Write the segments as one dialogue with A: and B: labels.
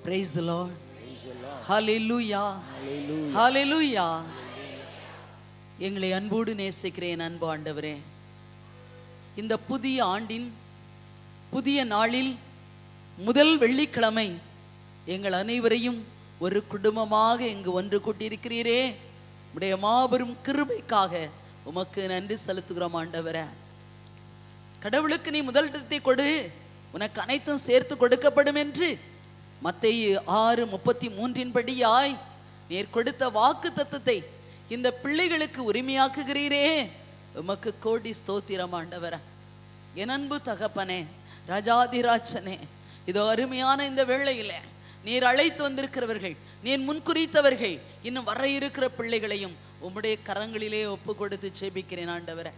A: Praise the Lord. Hallelujah. Hallelujah. எங்களை அன்போடு நேசிக்கிறேன் அன்பு ஆண்டவரே. இந்த புதிய ஆண்டின் புதிய நாளில் முதல் வெள்ளிக்கிழமை எங்கள் அனைவரையும் ஒரு குடும்பமாக இங்கு ஒன்று கூட்டியிருக்கிறீரே. உடைய மாபெரும் கிருபைக்காக உமக்கு நன்றி செலுத்துகிறோம் ஆண்டவரே. கடவுளுக்கு நீ முதல் இடத்தை கொடு, உனக்கு அனைத்தும் சேர்த்து கொடுக்கப்படும் என்று மத்தேயு 6:33 படியாய் நீர் கொடுத்த வாக்கு தத்தத்தை இந்த பிள்ளைகளுக்கு உரிமையாக்குகிறீரே. உமக்கு கோடி ஸ்தோத்திரம் ஆண்டவரே. என் அன்பு தகப்பனே, ராஜாதிராஜனே, இதோ அருமையான இந்த வேளையில நீர் அழைத்து வந்திருக்கிறவர்கள், நீர் முன்குறித்தவர்கள், இன்னும் வர இருக்கிற பிள்ளைகளையும் உம்முடைய கரங்களிலே ஒப்பு கொடுத்து ஜெபிக்கிறேன் ஆண்டவரே.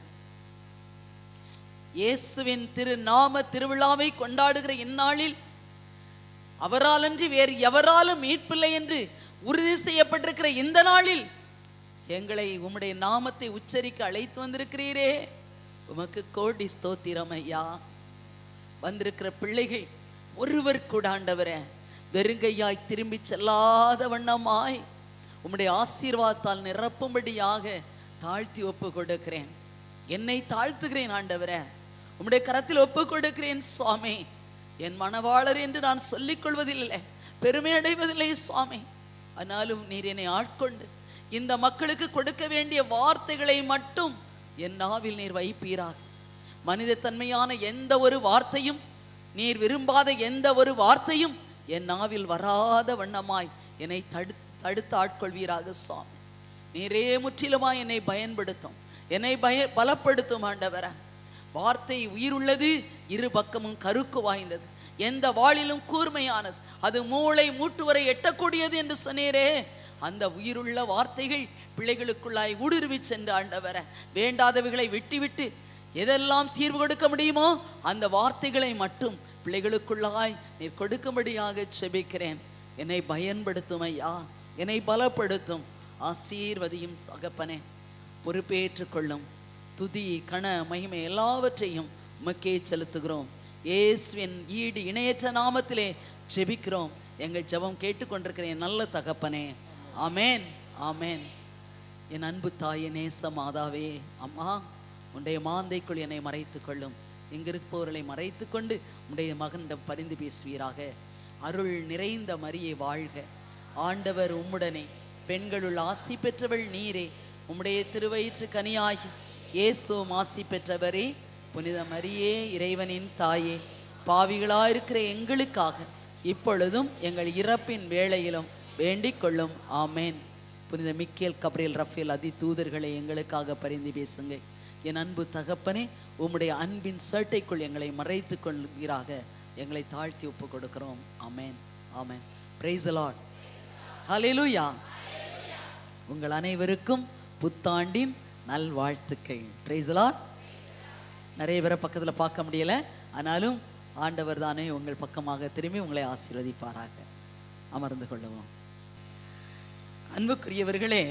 A: இயேசுவின் திருநாம திருவிழாவை கொண்டாடுகிற இந்நாளில் அவரால் அன்றி வேறு எவராலும் மீட்பில்லை என்று உறுதி செய்யப்பட்டிருக்கிற இந்த நாளில் எங்களை உம்முடைய நாமத்தை உச்சரிக்க அழைத்து வந்திருக்கிறீரே. உமக்கு கோடி ஸ்தோத்திரம் ஐயா. வந்திருக்கிற பிள்ளைகள் ஒருவர் கூட ஆண்டவரே வெறுங்கையாய் திரும்பி செல்லாத வண்ணமாய் உம்முடைய ஆசீர்வாதத்தால் நிரப்பும்படியாக தாழ்த்தி ஒப்பு கொடுக்கிறேன். என்னை தாழ்த்துகிறேன் ஆண்டவரே, உம்முடைய கரத்தில் ஒப்பு கொடுக்கிறேன் சுவாமி. என் மனவாளர் என்று நான் சொல்லிக் கொள்வதில்லை, பெருமை அடைவதில்லை சுவாமி. ஆனாலும் நீர் என்னை ஆட்கொண்டு இந்த மக்களுக்கு கொடுக்க வேண்டிய வார்த்தைகளை மட்டும் என் நாவில் நீர் வைப்பீராக. மனித தன்மையான எந்த ஒரு வார்த்தையும், நீர் விரும்பாத எந்த ஒரு வார்த்தையும் என் நாவில் வராத வண்ணமாய் என்னை தடுத்து ஆட்கொள்வீராக சுவாமி. நீரே முற்றிலுமாய் என்னை பயன்படுத்தும், என்னை பலப்படுத்தும் ஆண்டவர. வார்த்தை உயிருள்ளது, இரு பக்கமும் கருக்கு வாய்ந்தது, எந்த வாளிலும் கூர்மையானது, அது மூளை மூட்டு வரை எட்டக்கூடியது என்று சொன்னீரே. அந்த உயிருள்ள வார்த்தைகள் பிள்ளைகளுக்குள்ளாய் ஊடுருவி சென்று ஆண்டவர வேண்டாதவைகளை விட்டு எதெல்லாம் தீர்வு கொடுக்க முடியுமோ அந்த வார்த்தைகளை மட்டும் பிள்ளைகளுக்குள்ளாய் நீர் கொடுக்கும்படியாக செபிக்கிறேன். என்னை பயன்படுத்தும் ஐயா, என்னை பலப்படுத்தும், ஆசீர்வதியும் தகப்பனே. பொறுப்பேற்றுக் கொள்ளும். துதி கன மகிமை எல்லாவற்றையும் உமக்கே செலுத்துகிறோம். இயேசுவின் ஈடு இணையற்ற நாமத்திலே ஜெபிக்கிறோம். எங்கள் ஜெபம் கேட்டுக்கொண்டிருக்கிறேன் நல்ல தகப்பனே. ஆமேன், ஆமேன். என் அன்பு தாயே, நேச மாதாவே, அம்மா, உன்னுடைய மாந்தைக்குள் என்னை மறைத்துக் கொள்ளும். இங்கிருப்பவர்களை மறைத்து கொண்டு உன்னுடைய மகனிடம் பரிந்து பேசுவீராக. அருள் நிறைந்த மரியே வாழ்க, ஆண்டவர் உம்முடனே, பெண்களுள் ஆசி பெற்றவள் நீரே, உம்முடைய திருவயிற்று கனியாகி இயேசுவும் ஆசி பெற்றவரே. புனித மரியே, இறைவனின் தாயே, பாவிகளாயிருக்கிற எங்களுக்காக இப்பொழுதும் எங்கள் இறப்பின் வேளையிலும் வேண்டிக் கொள்ளும். ஆமேன். புனித மிக்கேல், கப்ரியேல், ரஃபேல் அதி தூதர்களை எங்களுக்காக பரிந்து பேசுங்கள். என் அன்பு தகப்பனே, உம்முடைய அன்பின் சட்டைக்குள் எங்களை மறைத்து கொள்வீராக. எங்களை தாழ்த்தி ஒப்பு கொடுக்கிறோம். ஆமேன், ஆமேன். Praise the Lord. ஹல்லேலூயா. உங்கள் அனைவருக்கும் புத்தாண்டின் நல்வாழ்த்துக்கள். Praise the Lord. நிறைய பேரை பக்கத்தில் பார்க்க முடியல, ஆனாலும் ஆண்டவர் தானே உங்கள் பக்கமாக திரும்பி உங்களை ஆசீர்வதிப்பாராக. அமர்ந்து கொள்ளுவோம். அன்புக்குரியவர்களே,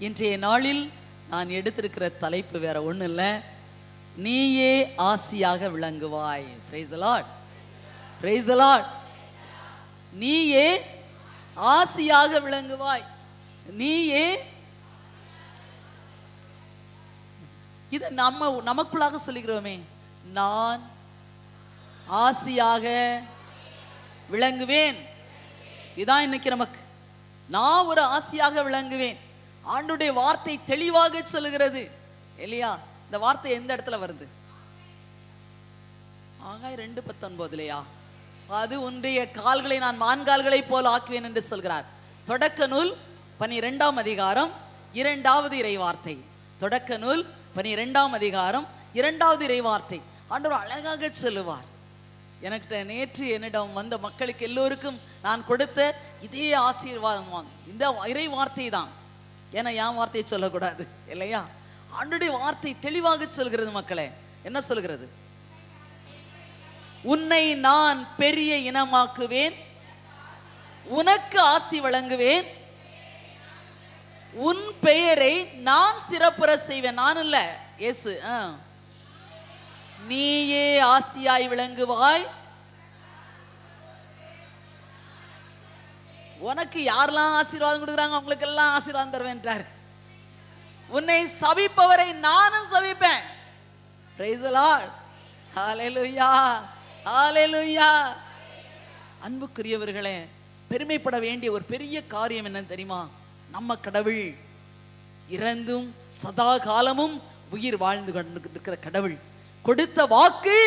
A: இன்றைய நாளில் நான் எடுத்திருக்கிற தலைப்பு வேற ஒன்றும் இல்லை, நீயே ஆசியாக விளங்குவாய். Praise the Lord. Praise the Lord. நீயே ஆசியாக விளங்குவாய். நீயே, இதை நமக்குள்ளாக சொல்லுகிறோமே, நான் ஆசியாக விளங்குவேன். இதான் இன்னைக்கு நமக்கு. நான் ஒரு ஆசியாக விளங்குவேன். ஆண்டுடைய வார்த்தை தெளிவாக சொல்லுகிறது இல்லையா? இந்த வார்த்தை எந்த இடத்துல வருது? ஆகாய் 2:19 அது உன்னுடைய கால்களை நான் மான்கால்களை போல் ஆக்குவேன் என்று சொல்கிறார். தொடக்க நூல் 12ஆம் அதிகாரம் 2வது இறைவார்த்தை. தொடக்க நூல் 12ஆம் அதிகாரம் 2வது இறைவார்த்தை. ஆண்டவர் அழகாக சொல்லுவார். எனக்கு நேற்று என்னிடம் வந்த மக்களுக்கு எல்லோருக்கும் நான் கொடுத்த இதே ஆசீர்வாதம் இந்த இறை வார்த்தை தான். ஏன்னா என் வார்த்தையை சொல்லக்கூடாது இல்லையா? ஆண்டவருடைய வார்த்தை தெளிவாக சொல்கிறது. மக்களே, என்ன சொல்கிறது? உன்னை நான் பெரிய இனமாக்குவேன், உனக்கு ஆசி வழங்குவேன், உன் பெயரை நான் சிறப்புற செய்வேன். நான் இல்ல, இயேசு. நீயே ஆசியாய் விளங்குவாய், உனக்கு யாரெல்லாம் ஆசீர்வாதம் கொடுக்குறாங்க அவங்களுக்கெல்லாம் ஆசீர்வாதம் தருவேன்றார். உன்னை சபிப்பவரை நானும் சபிப்பேன். Price the Lord. ஹல்லேலூயா, ஹல்லேலூயா. அன்புக்குரியவர்களே, பெருமைப்பட வேண்டிய ஒரு பெரிய காரியம் என்ன தெரியுமா? நம்ம கடவுள் இறந்தும் சதா காலமும் உயிர் வாழ்ந்து கொண்டிருக்கிற கடவுள், கொடுத்த வாக்கு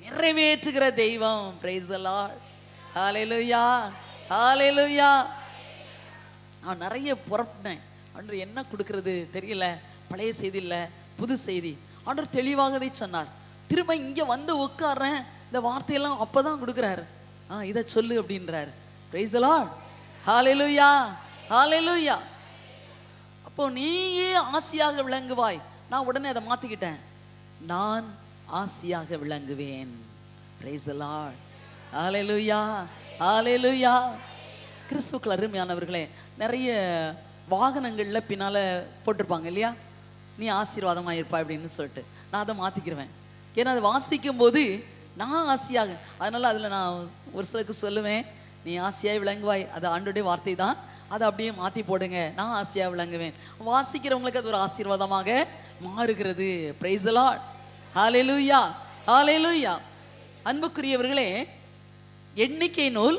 A: நிறைவேற்றுகிற தெய்வம். Praise the Lord. ஹல்லேலூயா, ஹல்லேலூயா. நான் நிறைய புறப்பட்டேன். ஆண்டவர் என்ன கொடுக்கிறது தெரியல. பழைய செய்தி இல்லை, புது செய்தி. ஆண்டவர் தெளிவாகவே சொன்னார். திரும்ப இங்கே வந்து உட்கார்றேன், இந்த வார்த்தையெல்லாம் அப்போ தான் கொடுக்குறாரு. இதை சொல்லு அப்படின்றார். Praise the Lord. ஹல்லேலூயா, ஹல்லேலூயா. அப்போ நீயே ஆசியாக விளங்குவாய். நான் உடனே அதை மாற்றிக்கிட்டேன். நான் ஆசியாக விளங்குவேன். Price the Lord. ஹல்லேலூயா, ஹல்லேலூயா. கிறிஸ்துவுக்குள் அருமையானவர்களே, நிறைய வாகனங்களில் பின்னால் போட்டிருப்பாங்க இல்லையா, நீ ஆசீர்வாதமாக இருப்பா அப்படின்னு சொல்லிட்டு. நான் அதை மாற்றிக்கிருவேன். ஏன்னா அதை வாசிக்கும் போது நான் ஆசையாக, அதனால் அதில் நான் ஒரு சிலருக்கு சொல்லுவேன், நீ ஆசையாக விளங்குவாய். அது ஆண்டோடைய வார்த்தை தான். அதை அப்படியே மாற்றி போடுங்க, நான் ஆசையாக விளங்குவேன். வாசிக்கிறவங்களுக்கு அது ஒரு ஆசீர்வாதமாக மாறுகிறது. Praise the Lord. ஹல்லேலூயா, ஹல்லேலூயா. அன்புக்குரியவர்களே, எண்ணிக்கை நூல்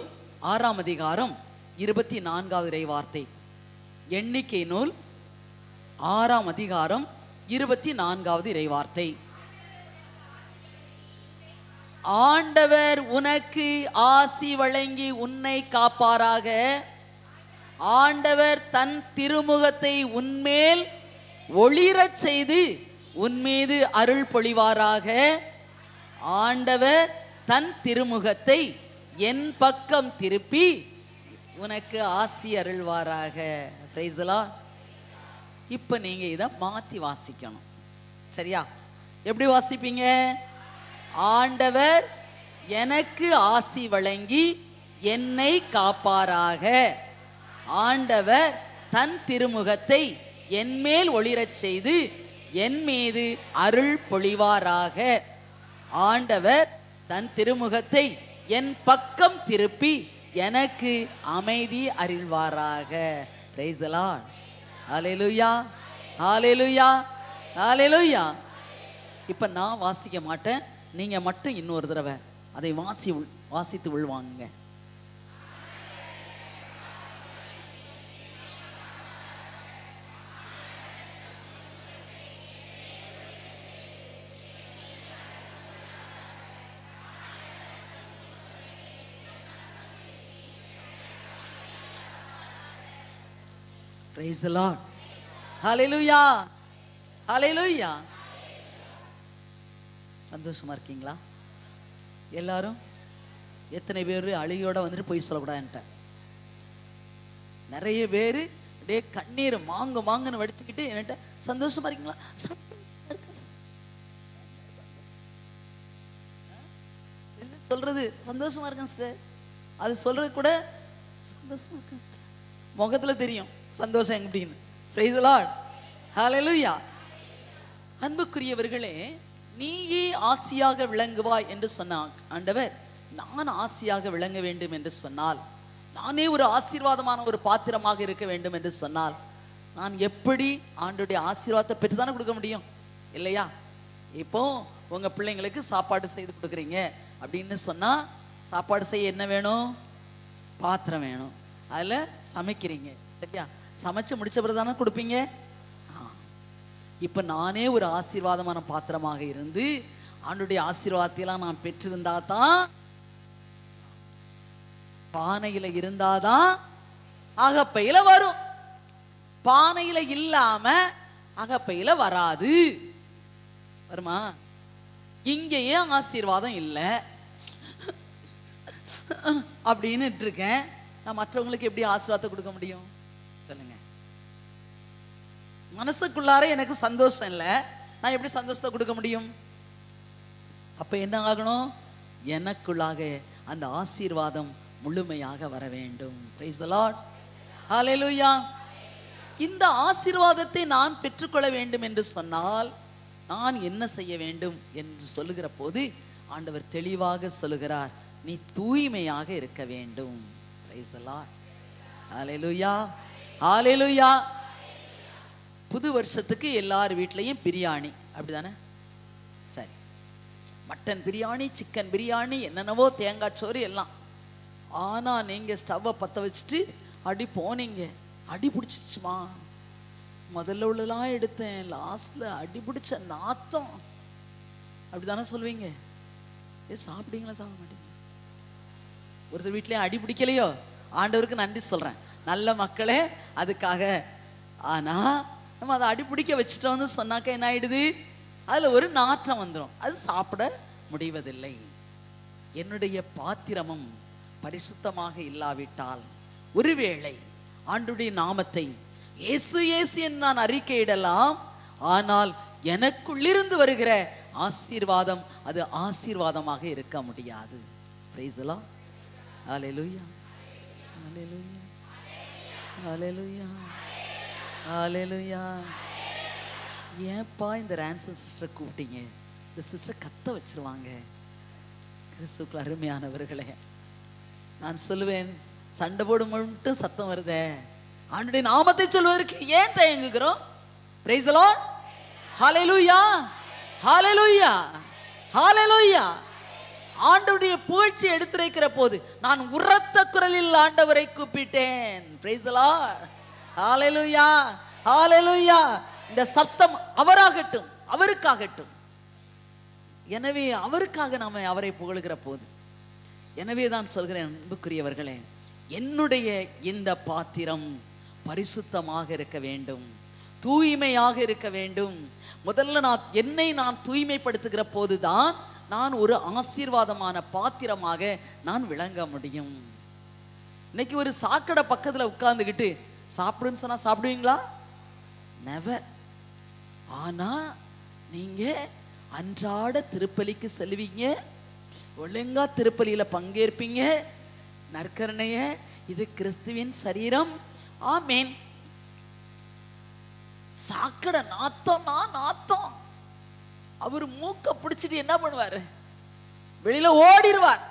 A: 6ஆம் அதிகாரம் 24வது இறை வார்த்தை. எண்ணிக்கை நூல் 6ஆம் அதிகாரம் 24வது இறை வார்த்தை. ஆண்டவர் உனக்கு ஆசி வழங்கி உன்னை காப்பாராக. ஆண்டவர் தன் திருமுகத்தை உன்மேல் ஒளிரச் செய்து உன்மீது அருள் பொழிவாராக. ஆண்டவர் தன் திருமுகத்தை என் பக்கம் திருப்பி உனக்கு ஆசி அருள்வாராக. Price the Lord. இப்போ நீங்க இதை மாற்றி வாசிக்கணும். சரியா? எப்படி வாசிப்பீங்க? ஆண்டவர் எனக்கு ஆசி வழங்கி என்னை காப்பாராக. ஆண்டவர் தன் திருமுகத்தை என்மேல் ஒளிரச் செய்து என் மீது அருள் பொழிவாராக. ஆண்டவர் தன் திருமுகத்தை என் பக்கம் திருப்பி எனக்கு அமைதி அருள்வாராக. Price the Lord. ஹல்லேலூயா, ஹல்லேலூயா, ஹல்லேலூயா. இப்போ நான் வாசிக்க மாட்டேன், நீங்க மட்டும் இன்னொரு தடவை அதை வாசித்து உள்வாங்குங்க. Praise the Lord. Hallelujah. Hallelujah. சந்தோஷமா இருக்கீங்களா எல்லாரும்? எத்தனை பேர் அழுகையோட வந்துட்டு போய் சொல்லக்கூடாதுன்ட்ட? நிறைய பேர் அப்படியே கண்ணீர் மாங்குன்னு வடிச்சுக்கிட்டு என்கிட்ட சந்தோஷமா இருக்கீங்களா? சொல்றது சந்தோஷமா இருக்கேன் சிஸ்டர், அது சொல்றது கூட சந்தோஷமா இருக்கேன் சிஸ்டர், முகத்துல தெரியும் சந்தோஷம் எப்படின்னு. Praise the Lord. ஹல்லேலூயா. அன்புக்குரியவர்களே, நீயே ஆசியாக விளங்குவாய் என்று சொன்னார் ஆண்டவர். நான் ஆசியாக விளங்க வேண்டும் என்று சொன்னால், நானே ஒரு ஆசீர்வாதமான ஒரு பாத்திரமாக இருக்க வேண்டும் என்று சொன்னால், நான் எப்படி ஆண்டவருடைய ஆசீர்வாதத்தை பெற்று தானே கொடுக்க முடியும் இல்லையா? இப்போ உங்க பிள்ளைங்களுக்கு சாப்பாடு செய்து கொடுக்குறீங்க அப்படின்னு சொன்னா, சாப்பாடு செய்ய என்ன வேணும்? பாத்திரம் வேணும். அதில் சமைக்கிறீங்க சரியா? சமைச்சு முடிச்ச பிறகு தானே கொடுப்பீங்க. இப்போ நானே ஒரு ஆசீர்வாதமான பாத்திரமாக இருந்து ஆண்டவருடைய ஆசீர்வாதத்தையெல்லாம் நான் பெற்றிருந்தா தான், பானையில இருந்தாதான் அகப்பையில வரும். பானையில இல்லாம அகப்பையில வராது. வருமா? இங்கேயே ஆசீர்வாதம் இல்லை அப்படின்னு இருக்கேன். நான் மற்றவங்களுக்கு எப்படி ஆசீர்வாதத்தை கொடுக்க முடியும் சொல்லுங்க? மனசுக்குள்ளார எனக்கு சந்தோஷம் இல்லை, நான் எப்படி சந்தோஷத்தை கொடுக்க முடியும்? அப்ப என்ன ஆகணும்? எனக்குள்ளாக அந்த ஆசீர்வாதம் முழுமையாக வர வேண்டும். Praise the Lord. ஹல்லேலூயா. இந்த ஆசீர்வாதத்தை நான் பெற்றுக்கொள்ள வேண்டும் என்று சொன்னால் நான் என்ன செய்ய வேண்டும் என்று சொல்லுகிற போது ஆண்டவர் தெளிவாக சொல்லுகிறார், நீ தூய்மையாக இருக்க வேண்டும். Praise the Lord. ஹல்லேலூயா, ஹல்லேலூயா. புது வருஷத்துக்கு எல்லார் வீட்லையும் பிரியாணி, அப்படிதானே? சரி, மட்டன் பிரியாணி, சிக்கன் பிரியாணி, என்னென்னவோ, தேங்காய் சோறு எல்லாம். ஆனால் நீங்கள் ஸ்டவ்வை பற்ற வச்சுட்டு அடி போனீங்க, அடி பிடிச்சிச்சுமா. முதல்ல உள்ளலாம் எடுத்தேன், லாஸ்ட்ல அடி பிடிச்ச நாத்தம், அப்படிதானே சொல்வீங்க? சாப்பிடுவீங்களா, சாப்பிட மாட்டீங்க? ஒருத்தர் வீட்லேயும் அடி பிடிக்கலையோ, ஆண்டவருக்கு நன்றி சொல்கிறேன், நல்ல மக்களே அதுக்காக. ஆனால் நம்ம அதை அடி பிடிக்க வச்சிட்டோம்னு சொன்னாக்க என்ன ஆயிடுது? அதில் ஒரு நாற்றம் வந்துடும், அது சாப்பிட முடிவதில்லை. என்னுடைய பாத்திரமும் பரிசுத்தமாக இல்லாவிட்டால், ஒருவேளை ஆண்டுடைய நாமத்தை இயேசு இயேசு என்று நான் அறிக்கையிடலாம், ஆனால் எனக்குள்ளிருந்து வருகிற ஆசீர்வாதம் அது ஆசீர்வாதமாக இருக்க முடியாது. Praise the Lord. ஹல்லேலூயா, ஹல்லேலூயா, ஹல்லேலூயா, ஹல்லேலூயா. ஏன்பா இந்த ரான்சன் சிஸ்டர் கூப்பிட்டீங்க? இந்த சிஸ்டர் கத்த வச்சிருவாங்க. கிறிஸ்துவுக்குள் அருமையானவர்களே, நான் சொல்லுவேன், சண்டை போடும் மட்டும் சத்தம் வருதே, ஆண்டுடைய நாமத்தை சொல்வதற்கு ஏன் தயங்குகிறோம்? பிரைஸ் தி லார்ட், ஹல்லேலூயா, ஹல்லேலூயா, ஹல்லேலூயா. ஆண்டவருடைய புகழ்ச்சி எடுத்துரைக்கிற போது நான் உரத்த குரலில் ஆண்டவரை கூப்பிட்டேன். பிரைஸ் தி லார்ட், ஹல்லேலூயா, ஹல்லேலூயா. இந்த சத்தம் அவராகட்டும், அவருக்காகட்டும். எனவே அவருக்காக நாம அவரை புகழுகிற போது, எனவே தான் சொல்கிறேன் அன்புக்குரியவர்களே, என்னுடைய இந்த பாத்திரம் பரிசுத்தமாக இருக்க வேண்டும், தூய்மையாக இருக்க வேண்டும். முதல்ல என்னை நான் தூய்மைப்படுத்துகிற போதுதான் நான் ஒரு ஆசீர்வாதமான பாத்திரமாக நான் விளங்க முடியும். இன்னைக்கு ஒரு சாக்கடை பக்கத்தில் உட்கார்ந்துக்கிட்டு சாப்பிடுன்னு சொன்னா சாப்பிடுவீங்களா? நெவர். ஆனா நீங்க அன்றாட திருப்பலிக்கு செல்வீங்க, ஒழுங்கா திருப்பலியில பங்கேற்பீங்க, நற்கருணைய இது கிறிஸ்துவின் சரீரம், ஆமேன். சாக்கடை நாத்தம்னா நாத்தம், அவர் மூக்க பிடிச்சிட்டு என்ன பண்ணுவாரு? வெளியில ஓடிடுவார்.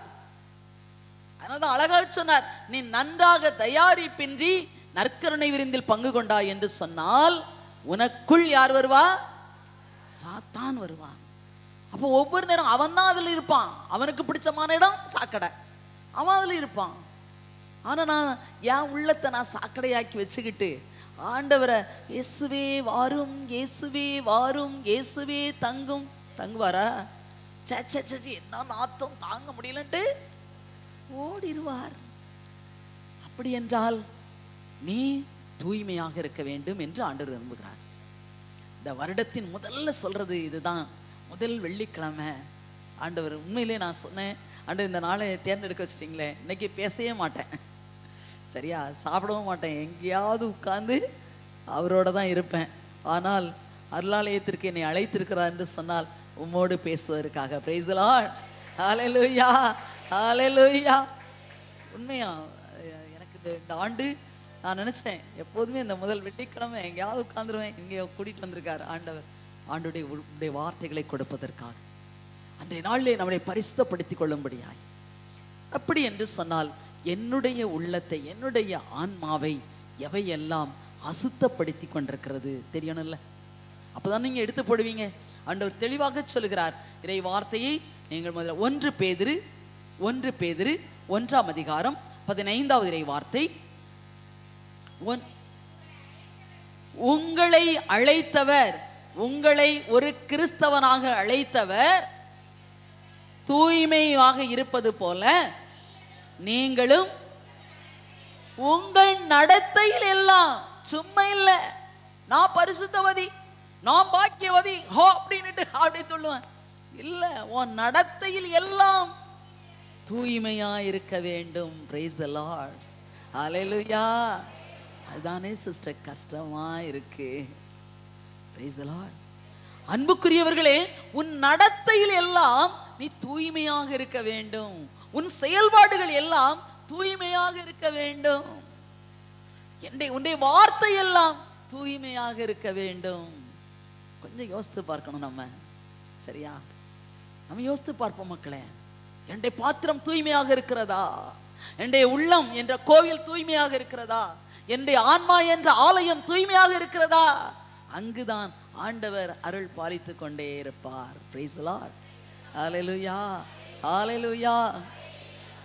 A: அதனால்தான் அழகா சொன்னார், நீ நன்றாக தயாரிப்பின்றி நற்கருணை விருந்தில் பங்கு கொண்டா என்று சொன்னால் உனக்குள் யார் வருவா? சாத்தான் வருவான். அப்போ ஒவ்வொரு நேரம் அவன் தான் அதில் இருப்பான். அவனுக்கு பிடிச்சமான இடம் சாக்கடை, அவன் அதில் இருப்பான். ஆனால் நான் என் உள்ளத்தை நான் சாக்கடையாக்கி வச்சுக்கிட்டு ஆண்டவரை இயேசுவே வாரும், இயேசுவே வாரும், இயேசுவே தங்குவாரா? சே என்ன நாத்தம் தாங்க முடியலன்ட்டு ஓடிடுவார். அப்படி என்றால் நீ தூய்மையாக இருக்க வேண்டும் என்று ஆண்டவர் விரும்புகிறார். இந்த வருடத்தின் முதல்ல சொல்றது இதுதான். முதல் வெள்ளிக்கிழமை ஆண்டவர், உண்மையிலே நான் சொன்னேன், ஆண்டவர் இந்த நாளை தேர்ந்தெடுக்க வச்சிட்டிங்களே, இன்னைக்கு பேசவே மாட்டேன், சரியா? சாப்பிடவும் மாட்டேன், எங்கேயாவது உட்கார்ந்து அவரோட தான் இருப்பேன். ஆனால் அருளாலயத்திற்கு என்னை அழைத்திருக்கிறார் என்று சொன்னால் உம்மோடு பேசுவதற்காக. பிரைஸ் தி லார்ட், ஹல்லேலூயா, ஹல்லேலூயா. உண்மையா எனக்கு இந்த ஆண்டு நான் நினைச்சேன், எப்போதுமே இந்த முதல் வெள்ளிக்கிழமை எங்கேயாவது உட்காந்துருவேன். இங்கே கூட்டிகிட்டு வந்திருக்கார் ஆண்டவர், ஆண்டுடைய வார்த்தைகளை கொடுப்பதற்காக, அன்றைய நாளிலே நம்மளை பரிசுத்தப்படுத்திக் கொள்ளும்படியாய். அப்படி என்று சொன்னால் என்னுடைய உள்ளத்தை, என்னுடைய ஆன்மாவை எவையெல்லாம் அசுத்தப்படுத்தி கொண்டிருக்கிறது தெரியணும்ல? அப்போதான் நீங்கள் எடுத்து போடுவீங்க. ஆண்டவர் தெளிவாக சொல்லுகிறார் இறை வார்த்தையை. நீங்கள் முதல்ல 1 பேதுரு 1ஆம் அதிகாரம் 15வது இறை வார்த்தை. உங்களை அழைத்தவர், உங்களை ஒரு கிறிஸ்தவனாக அழைத்தவர் தூய்மையாக இருப்பது போல நீங்களும் உங்கள் நடத்தையில் எல்லாம், சும்மா இல்ல நான் பரிசுத்தவதி, நான் பாக்கியவதி ஹோ அப்படின்னுட்டு அப்படி சொல்லுவேன் இல்ல, உன் நடத்தையில் எல்லாம் தூய்மையா இருக்க வேண்டும். பிரைஸ் தி லார்ட், ஹல்லேலூயா. அதுதானே சிஸ்டர் கஷ்டமா இருக்கு. Price the Lord. அன்புக்குரியவர்களே, உன் நடத்தையில் எல்லாம் நீ தூய்மையாக இருக்க வேண்டும். உன் செயல்பாடுகள் எல்லாம் தூய்மையாக இருக்க வேண்டும். உன்னுடைய வார்த்தை எல்லாம் தூய்மையாக இருக்க வேண்டும். கொஞ்சம் யோசித்து பார்க்கணும் நம்ம, சரியா? நம்ம யோசித்து பார்ப்போம் மக்களே. என்னுடைய பாத்திரம் தூய்மையாக இருக்கிறதா? என்னுடைய உள்ளம் என்ற கோவில் தூய்மையாக இருக்கிறதா, என்னுடைய ஆன்மா என்ற ஆலயம் தூய்மையாக இருக்கிறதா, அங்குதான் ஆண்டவர் அருள் பாலித்து கொண்டே இருப்பார். Praise the Lord. ஹல்லேலூயா, ஹல்லேலூயா.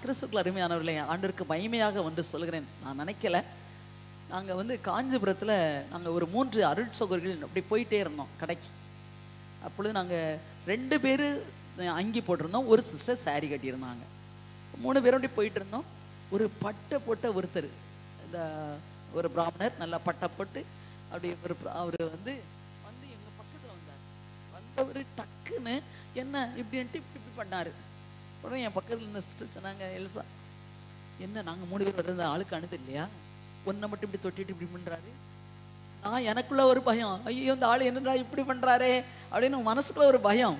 A: கிறிஸ்துவுக்குள் அருமையானவர்களே, ஆண்டவருக்கு மகிமையாக ஒன்று சொல்கிறேன். நான் நினைக்கல, நாங்கள் காஞ்சிபுரத்தில் நாங்கள் ஒரு 3 அருள் சகோதரிகள் அப்படி போயிட்டே இருந்தோம் கடைக்கு. அப்பொழுது நாங்கள் 2 பேர் அங்கி போட்டிருந்தோம், ஒரு சிஸ்டர் சாரி கட்டியிருந்தாங்க. 3 பேரும் அப்படி போயிட்டு இருந்தோம். ஒரு பட்டை போட்ட ஒருத்தர், இந்த ஒரு பிராமணர் நல்லா பட்டை போட்டு அப்படி அவர் எங்கள் பக்கத்தில் வந்தவர் டக்குன்னு என்ன இப்படின்ட்டு இப்படி பண்ணார். உடனே என் பக்கத்தில் இருந்த சிஸ்டர் சொன்னாங்க, எல்சா என்ன நாங்கள் 3 பேர் வர்றது ஆளுக்கு அனுது இல்லையா, ஒன்றை மட்டும் இப்படி தொட்டிட்டு இப்படி பண்ணுறாரு. நான் எனக்குள்ள ஒரு பயம், ஐயோ இந்த ஆள் என்னடா இப்படி பண்ணுறாரே அப்படின்னு மனசுக்குள்ள ஒரு பயம்.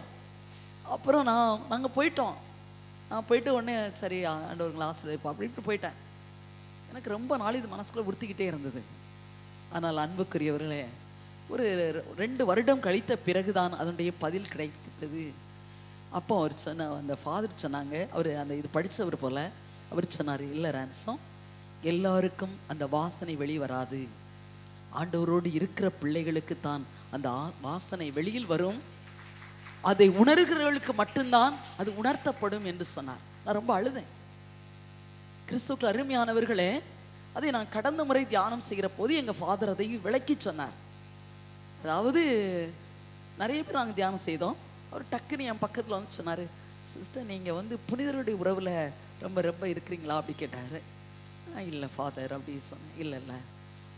A: அப்புறம் நாங்கள் போயிட்டோம். நான் போயிட்டு உடனே சரி ஆண்டவருங்களை ஆசீர்வதிப்பா அப்படின்ட்டு போயிட்டேன். எனக்கு ரொம்ப நாள் இது மனசுக்குள்ள உறுத்திக்கிட்டே இருந்தது. ஆனால் அன்புக்குரியவர்களே, ஒரு 2 வருடம் கழித்த பிறகுதான் அதனுடைய பதில் கிடைத்தது. அப்போ அவர் அந்த ஃபாதர் சொன்னாங்க, அவர் அந்த இது படித்தவர் போல், அவர் சொன்னார், இல்லை ரான்சம், எல்லாருக்கும் அந்த வாசனை வெளி வராது. ஆண்டவரோடு இருக்கிற பிள்ளைகளுக்கு தான் அந்த வாசனை வெளியில் வரும். அதை உணர்கிறவர்களுக்கு மட்டும்தான் அது உணர்த்தப்படும் என்று சொன்னார். நான் ரொம்ப அழுதேன். கிறிஸ்துவுக்கு அருமையானவர்களே, அதை நான் கடந்த முறை தியானம் செய்கிற போது எங்கள் ஃபாதர் அதை விளக்கி சொன்னார். அதாவது நிறைய பேர் நாங்கள் தியானம் செய்தோம். அவர் டக்குன்னு என் பக்கத்தில் சொன்னார், சிஸ்டர் நீங்கள் புனிதருடைய உறவில் ரொம்ப ரொம்ப இருக்கிறீங்களா அப்படி கேட்டார். இல்லை ஃபாதர் அப்படி சொன்னேன். இல்லை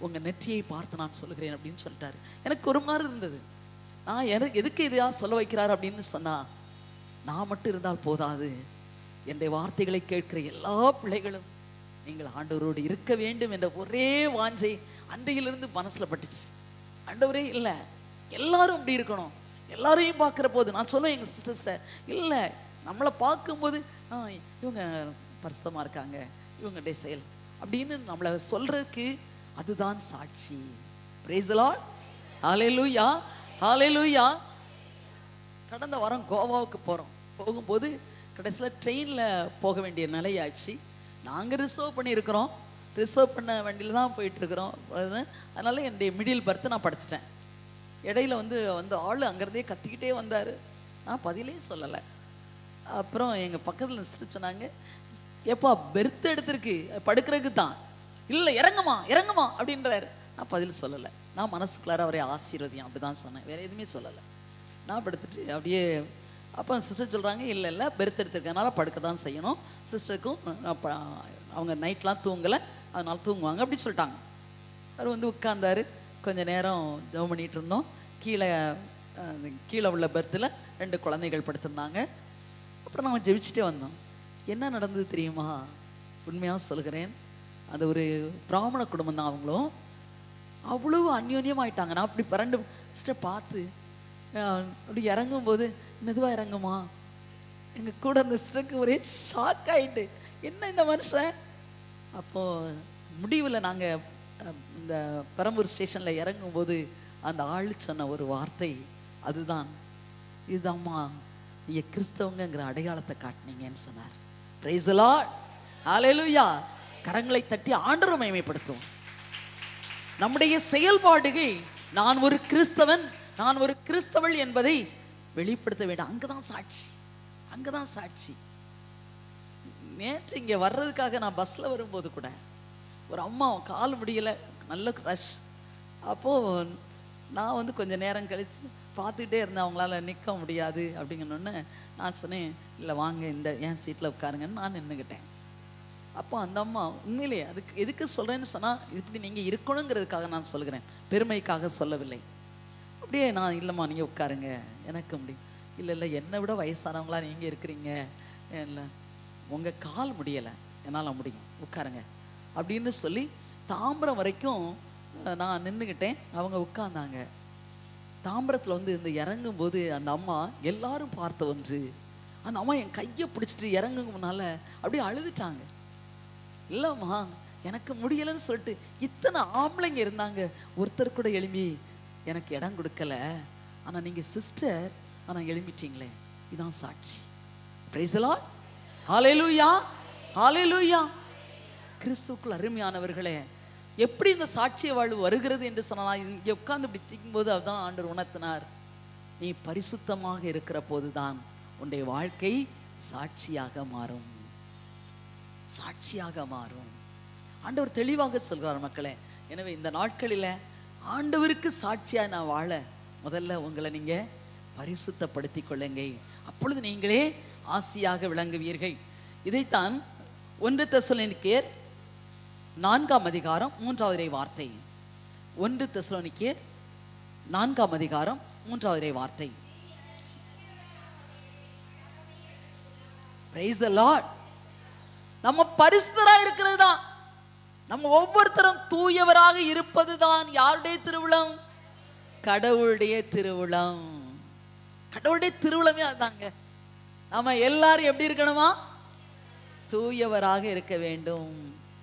A: உங்கள் நெற்றியை பார்த்து நான் சொல்லுகிறேன் அப்படின்னு சொல்லிட்டாரு. எனக்கு ஒரு மாதிரி இருந்தது. நான் எதுக்கு இதையா சொல்ல வைக்கிறார் அப்படின்னு சொன்னால், நான் மட்டும் இருந்தால் போதாது, என்னுடைய வார்த்தைகளை கேட்கிற எல்லா பிள்ளைகளும் நீங்கள் ஆண்டவரோடு இருக்க வேண்டும் என்ற ஒரே வாஞ்சை அன்றையிலிருந்து மனசில் பட்டுச்சு. ஆண்டவரே இல்லை, எல்லாரும் அப்படி இருக்கணும். எல்லாரையும் பார்க்குற போது நான் சொல்லுவேன் எங்கள் சிஸ்டர்ஸ்ட, இல்லை நம்மளை பார்க்கும்போது இவங்க பரிசுத்தமாக இருக்காங்க, இவங்க செயல் அப்படின்னு நம்மளை சொல்கிறதுக்கு அதுதான் சாட்சி. Praise the Lord. ஹல்லேலூயா, ஹல்லேலூயா. கடந்த வாரம் கோவாவுக்கு போகும்போது கடைசியில் ட்ரெயினில் போக வேண்டிய நிலையாச்சு. நாங்கள் ரிசர்வ் பண்ணியிருக்கிறோம், ரிசர்வ் பண்ண வண்டியில் தான் போயிட்டுருக்குறோம். அதனால் என்னுடைய மிடில் பர்த்து நான் படுத்துட்டேன். இடையில ஆள் அங்கேருந்தே கத்திக்கிட்டே வந்தார். நான் பதிலே சொல்லலை. அப்புறம் எங்கள் பக்கத்தில் சிஸ்டர் சொன்னாங்க, எப்பா பெர்த் எடுத்திருக்கு படுக்கிறதுக்கு தான், இல்லை இறங்குமா இறங்குமா அப்படின்றாரு. நான் பதில் சொல்லலை. நான் மனசுக்குள்ளார அவரை ஆசீர்வதியும் அப்படி தான் சொன்னேன், வேறு எதுவுமே சொல்லலை. நான் படுத்துட்டு அப்படியே, அப்போ சிஸ்டர் சொல்கிறாங்க, இல்லை பெர்த் எடுத்துருக்கனால படுக்க தான் செய்யணும், சிஸ்டருக்கும் அவங்க நைட்லாம் தூங்கலை அதனால் தூங்குவாங்க அப்படி சொல்லிட்டாங்க. அவர் உட்கார்ந்தார். கொஞ்சம் நேரம் ஜெபம் பண்ணிகிட்டு இருந்தோம். கீழே உள்ள பெர்த்தில் 2 குழந்தைகள் படுத்திருந்தாங்க. அப்புறம் நாங்கள் ஜெபிச்சுட்டே வந்தோம். என்ன நடந்தது தெரியுமா? உண்மையாக சொல்கிறேன், அது ஒரு பிராமண குடும்பம் தான். அவங்களும் அவ்வளவு அந்யோன்யமாயிட்டாங்க. நான் அப்படி பரண்டு சிஸ்டர் பார்த்து அப்படி இறங்கும்போது, மெதுவாக இறங்குமா, எங்கள் கூட அந்த சிஸ்டருக்கு ஒரே ஷாக் ஆகிட்டு, என்ன இந்த மனுஷன். அப்போது முடிவில் நாங்கள் இந்த பெரம்பூர் ஸ்டேஷனில் இறங்கும்போது அந்த ஆள் சொன்ன ஒரு வார்த்தை அதுதான், இதுதாம்மா நீங்கள் கிறிஸ்தவங்கிற அடையாளத்தை காட்டினீங்கன்னு சொன்னார். Praise the Lord. ஹல்லேலூயா. கரங்களை தட்டி ஆண்டவரை மகிமைப்படுத்தும். நம்முடைய செயல்பாடுகள் நான் ஒரு கிறிஸ்தவன், நான் ஒரு கிறிஸ்தவள் என்பதை வெளிப்படுத்த வேண்டும். அங்கதான் சாட்சி, அங்கதான் சாட்சி. நேற்று இங்கே வர்றதுக்காக நான் பஸ்ஸில் வரும்போது கூட ஒரு அம்மா கால் முடியலை, நல்ல ரஷ். அப்போது நான் கொஞ்சம் நேரம் கழித்து பார்த்துக்கிட்டே இருந்தேன், அவங்களால நிற்க முடியாது அப்படிங்கன்னு நான் சொன்னேன், இல்லை வாங்க இந்த என் சீட்டில் உட்காருங்கன்னு நான் நின்றுக்கிட்டேன். அப்போ அந்த அம்மா உண்மையிலேயே அதுக்கு எதுக்கு சொல்கிறேன்னு சொன்னால், இப்படி நீங்கள் இருக்கணுங்கிறதுக்காக நான் சொல்கிறேன், பெருமைக்காக சொல்லவில்லை. அப்படியே நான், இல்லைம்மா நீங்கள் உட்காருங்க எனக்கு முடியும். இல்லை என்னை விட வயசானவங்களா நீங்கள் இருக்கிறீங்க, இல்லை உங்கள் கால் முடியலை, என்னால் முடியும், உட்காருங்க அப்படின்னு சொல்லி தாம்பரம் வரைக்கும் நான் நின்றுக்கிட்டேன். அவங்க உட்கார்ந்தாங்க. தாம்பரத்தில் இந்த இறங்கும்போது அந்த அம்மா எல்லாரும் பார்த்த ஒன்று, அந்த அம்மா என் கையை பிடிச்சிட்டு இறங்குங்க முன்னால அப்படியே அழுதுட்டாங்க. இல்லைம்மா எனக்கு முடியலைன்னு சொல்லிட்டு இத்தனை ஆம்பளைங்க இருந்தாங்க, ஒருத்தர் கூட எழும்பி எனக்கு இடம் கொடுக்கல, ஆனால் நீங்கள் சிஸ்டர் ஆனால் எழும்பிட்டீங்களே, இதுதான் சாட்சி. Praise the Lord. ஹல்லேலூயா, ஹல்லேலூயா. கிறிஸ்துக்குள் அருமையானவர்களே, எப்படி இந்த சாட்சிய வாழ்வு வருகிறது என்று சொன்னால், இங்கே உட்கார்ந்து இப்படி திக்கும்போது அதுதான் ஆண்டவர் உணர்த்தினார். நீ பரிசுத்தமாக இருக்கிற போதுதான் உன்னுடைய வாழ்க்கை சாட்சியாக மாறும், சாட்சியாக மாறும். ஆண்டவர் தெளிவாக சொல்கிறார் மக்களே. எனவே இந்த நாட்களில் ஆண்டவருக்கு சாட்சியாக நான் வாழ முதல்ல உங்களை நீங்க பரிசுத்தப்படுத்தி கொள்ளுங்க. அப்பொழுது நீங்களே ஆசியாக விளங்குவீர்கள். இதைத்தான் 1 தெசலோனிக்கேயர் 4ஆம் அதிகாரம் 3வது வார்த்தை. 1 தெசலோனிக்கேயர் 4ஆம் அதிகாரம் 3வது வார்த்தை. Praise the Lord. நம்ம பரிசுத்தராக இருக்கிறது தான், நம்ம ஒவ்வொருத்தரும் தூயவராக இருப்பது தான் யாருடைய திருவுளம்? கடவுளுடைய திருவுளம். கடவுளுடைய திருவுளமே அதுதாங்க. நம்ம எல்லாரும் எப்படி இருக்கணுமா? தூயவராக இருக்க வேண்டும்.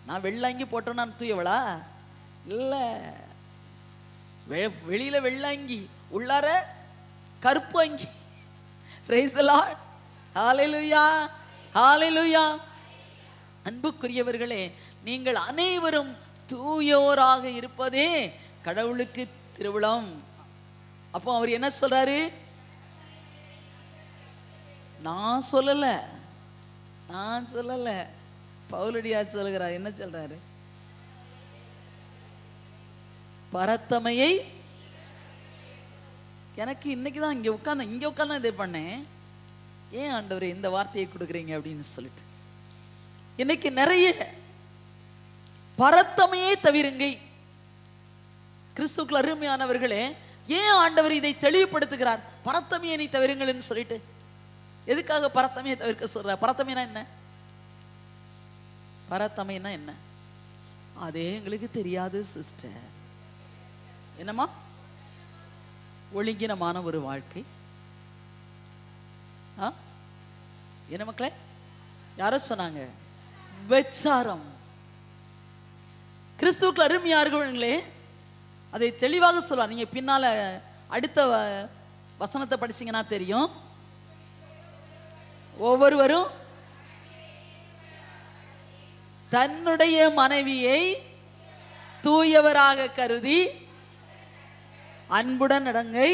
A: நான் வெள்ளாங்கி போட்டோம்னா தூயவளா? இல்ல, வெளியில வெள்ளாங்கி உள்ளார கருப்பு அங்கி. Praise the Lord. ஹalleluya, ஹalleluya. அன்புக்குரியவர்களே, நீங்கள் அனைவரும் தூயோராக இருப்பதே கடவுளுக்கு திருவுளம். அப்போ அவர் என்ன சொல்றாரு? நான் சொல்லல, பவுலடியார் சொல்கிறார். என்ன சொல்றாரு? பரத்தமையை. எனக்கு இன்னைக்குதான் இங்க உட்கார்ந்து இதை பண்ணேன். ஏன் ஆண்டவரே இந்த வார்த்தையை கொடுக்குறீங்க அப்படின்னு சொல்லிட்டு. இன்னைக்கு நிறைய பரத்தமையே தவிருங்க. கிறிஸ்துவுக்குள் அருமையானவர்களே, ஏன் ஆண்டவர் இதை தெளிவுபடுத்துகிறார்? பரத்தமையை நீ தவிருங்கள்னு சொல்லிட்டு. எதுக்காக பரத்தமையை தவிர்க்க சொல்ற? பரத்தமைனா என்ன? பரத்தமைனா என்ன? அதே எங்களுக்கு தெரியாது சிஸ்டர். என்னமா? ஒழுங்கினமான ஒரு வாழ்க்கை. என்ன மக்களே? யாரோ சொன்னாங்க விபச்சாரம். கிறிஸ்துவுக்குள் அருமையார்களே, அதை தெளிவாக சொல்லுவார். நீங்க பின்னால அடுத்த வசனத்தை படிச்சீங்கன்னா தெரியும். ஒவ்வொருவரும் தன்னுடைய மனைவியை தூயவராக கருதி அன்புடன் நடங்கை.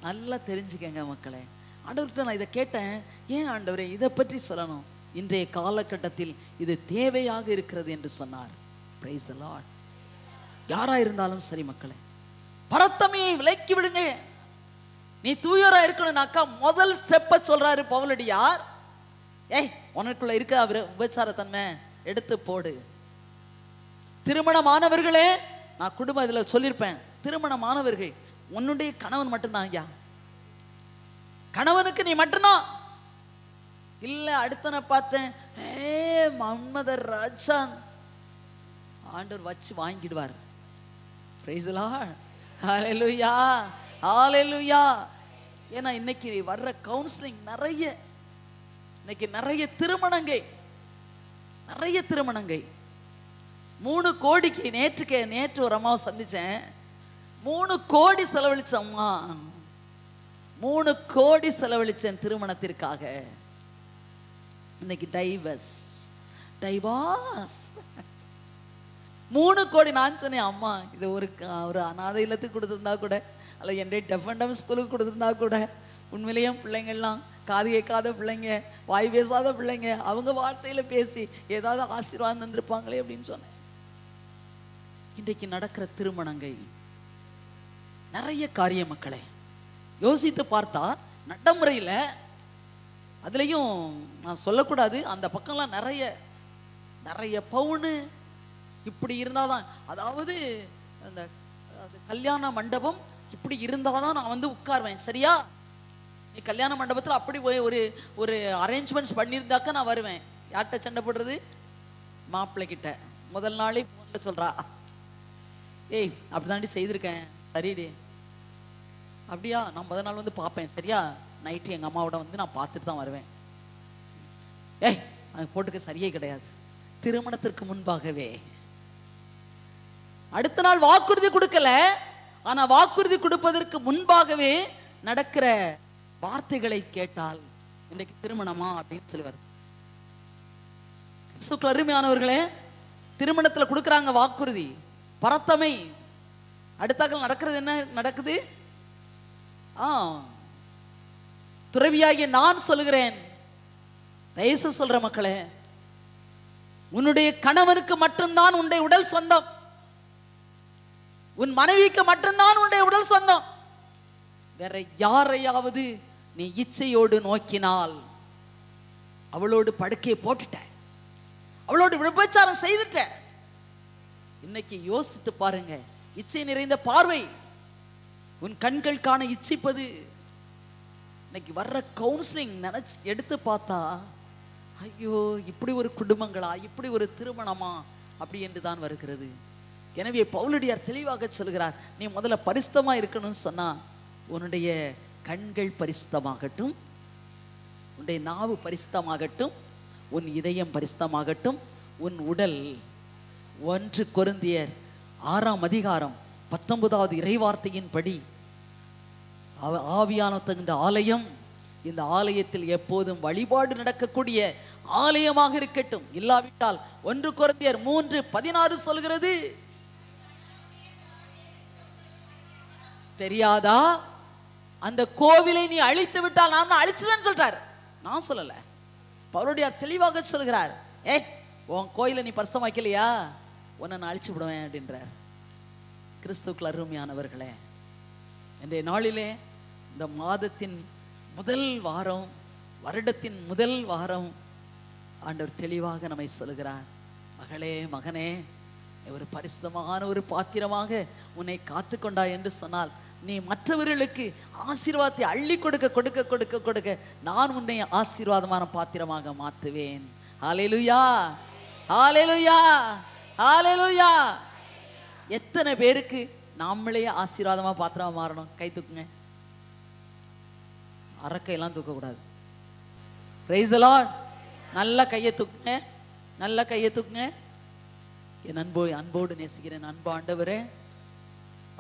A: நல்லா தெரிஞ்சுக்கங்க மக்களே. ஆண்டவர்கிட்ட நான் இதை கேட்டேன். ஏன் ஆண்டவரே இதை பற்றி சொல்லணும்? இன்றைய காலகட்டத்தில் இது தேவையாக இருக்கிறது என்று சொன்னார். Praise the Lord. யாரா இருந்தாலும் சரி மக்களே, பரத்தமையை விலக்கி விடுங்க. நீ தூயரா இருக்கணும்னாக்கா முதல் ஸ்டெப்பை சொல்றாரு பவுலடியார். உனக்குள்ள இருக்க விபச்சாரத்தன்மை எடுத்து போடு. திருமணமானவர்களே, நான் குடும்பம் இதில் சொல்லியிருப்பேன். திருமணமானவர்கள், உன்னுடைய கணவன் மட்டும்தான் ஐயா. கணவனுக்கு நீ மட்டும்தான் இல்ல. அடுத்தனை பார்த்தேன், மன்மதர் ராஜான், ஆண்டவர் வச்சு வாங்கிடுவார். Price the Lord. ஹalleluya, ஹalleluya. ஏன்னா இன்னைக்கு வர்ற கவுன்சிலிங் இன்னைக்கு நிறைய திருமணங்கள் 3 கோடிக்கு நேற்று ஒரு அம்மாவை சந்திச்சேன். 3 கோடி செலவழிச்சம்மா, 3 கோடி செலவழிச்சேன் திருமணத்திற்காக. இன்னைக்கு டைவர்ஸ் 3 கோடி. நான் சொன்னேன், அம்மா இது ஒரு அநாதை இல்லத்துக்கு கொடுத்துருந்தா கூட, அல்ல என்னுடைய டெஃப் அண்ட் டம்ப் ஸ்கூலுக்கு கொடுத்துருந்தா கூட, உண்மையிலேயே பிள்ளைங்கள்லாம் காது கேட்காத பிள்ளைங்க, வாய் பேசாத பிள்ளைங்க, அவங்க வார்த்தையில பேசி ஏதாவது ஆசீர்வாதம் தந்திருப்பாங்களே அப்படின்னு சொன்னேன். இன்றைக்கு நடக்கிற திருமணங்கள் நிறைய காரிய மக்களே யோசித்து பார்த்தா நடைமுறையில், அதுலேயும் நான் சொல்லக்கூடாது, அந்த பக்கம்லாம் நிறைய பவுனு இப்படி இருந்தாதான், அதாவது அந்த கல்யாண மண்டபம் இப்படி இருந்தாதான் நான் வந்து உட்காருவேன். சரியா? நீ கல்யாண மண்டபத்தில் அப்படி போய் ஒரு அரேஞ்ச்மெண்ட்ஸ் பண்ணியிருந்தாக்கா நான் வருவேன். யார்கிட்ட சண்டை போடுறது? மாப்பிள்ளை கிட்ட. முதல் நாளே ஃபோனில் சொல்கிறா, அப்படிதாண்டி செய்திருக்கேன். சரிடி, அப்படியா? நான் முதல் நாள் வந்து பார்ப்பேன். சரியா? நைட்டு எங்கள் அம்மாவோட வந்து நான் பார்த்துட்டு தான் வருவேன். அது போட்டுக்க சரியே கிடையாது. திருமணத்திற்கு முன்பாகவே அடுத்த நாள் வாக்குறுதி கொடுக்கல, ஆனா வாக்குறுதி கொடுப்பதற்கு முன்பாகவே நடக்கிற வார்த்தைகளை கேட்டால் இன்றைக்கு திருமணமா அப்படின்னு சொல்லுவார். அருமையானவர்களே, திருமணத்தில் கொடுக்குறாங்க வாக்குறுதி, பரத்தமை. அடுத்தாக்கள் நடக்கிறது என்ன நடக்குது? துறவியாகிய நான் சொல்லுகிறேன், தயசு சொல்ற மக்களே, உன்னுடைய கணவனுக்கு மட்டும்தான் உன்னுடைய உடல் சொந்தம், உன் மனைவிக்கு மட்டும்தான் உன்னுடைய உடல் சொந்தம். வேற யாரையாவது நீ இச்சையோடு நோக்கினால் அவளோடு படுக்கையை போட்டுட்ட, அவளோடு விபச்சாரம் செய்துட்ட. இன்னைக்கு யோசித்து பாருங்க, இச்சை நிறைந்த பார்வை, உன் கண்கள் காண இச்சிப்பது. இன்னைக்கு வர்ற கவுன்சிலிங் நினைச்சு எடுத்து பார்த்தா, ஐயோ இப்படி ஒரு குடும்பங்களா, இப்படி ஒரு திருமணமா அப்படி என்று தான் வருகிறது. எனவே பவுலடியார் தெளிவாக சொல்கிறார், நீ முதல்ல பரிசுத்தமா இருக்கணும்னு சொன்னா, உன்னுடைய கண்கள் பரிசுத்தமாகட்டும், உன்னுடைய நாவு பரிசுத்தமாகட்டும், உன் இதயம் பரிசுத்தமாகட்டும், உன் உடல். 1 கொரிந்தியர் 6ஆம் அதிகாரம் 19வது இறைவார்த்தையின் படி, ஆவியான தகுந்த ஆலயம், இந்த ஆலயத்தில் எப்போதும் வழிபாடு நடக்கக்கூடிய ஆலயமாக இருக்கட்டும். இல்லாவிட்டால் 1 கொரிந்தியர் 3:16 சொல்கிறது, தெரியாதா அந்த கோவிலை நீ அழித்து விட்டால் நான் அழிச்சிருவேன்னு சொல்றார். நான் சொல்லல, பவுலடியார் தெளிவாக சொல்கிறார், உன் கோயிலை நீ பரிசுத்தமாக்கலையா, உன்னை நான் அழிச்சு விடுவேன் அப்படின்றார். கிறிஸ்துவுக்குள் அருமையானவர்களே, இன்றைய நாளிலே இந்த மாதத்தின் முதல் வாரம், வருடத்தின் முதல் வாரம், ஆண்டவர் தெளிவாக நம்மை சொல்கிறார், மகளே மகனே, ஒரு பரிசுத்தமான ஒரு பாத்திரமாக உன்னை காத்து கொண்டாய் என்று சொன்னால், நீ மற்றவர்களுக்கு ஆசீர்வாதத்தை அள்ளி கொடுக்க கொடுக்க கொடுக்க கொடுக்க நான் உன்னை ஆசீர்வாதமான பாத்திரமாக மாற்றுவேன். ஹல்லேலூயா, ஹல்லேலூயா, ஹல்லேலூயா. எத்தனை பேருக்கு நாமளே ஆசீர்வாதமா பாத்திரமா மாறணும்? கை தூக்குங்க. அரக்கையெல்லாம் தூக்கக்கூடாது. Praise the Lord. நல்ல கையை தூக்குங்க, நல்ல கையை தூக்குங்க. என் அன்போடு நேசிக்கிறேன் அன்பு ஆண்டவரே,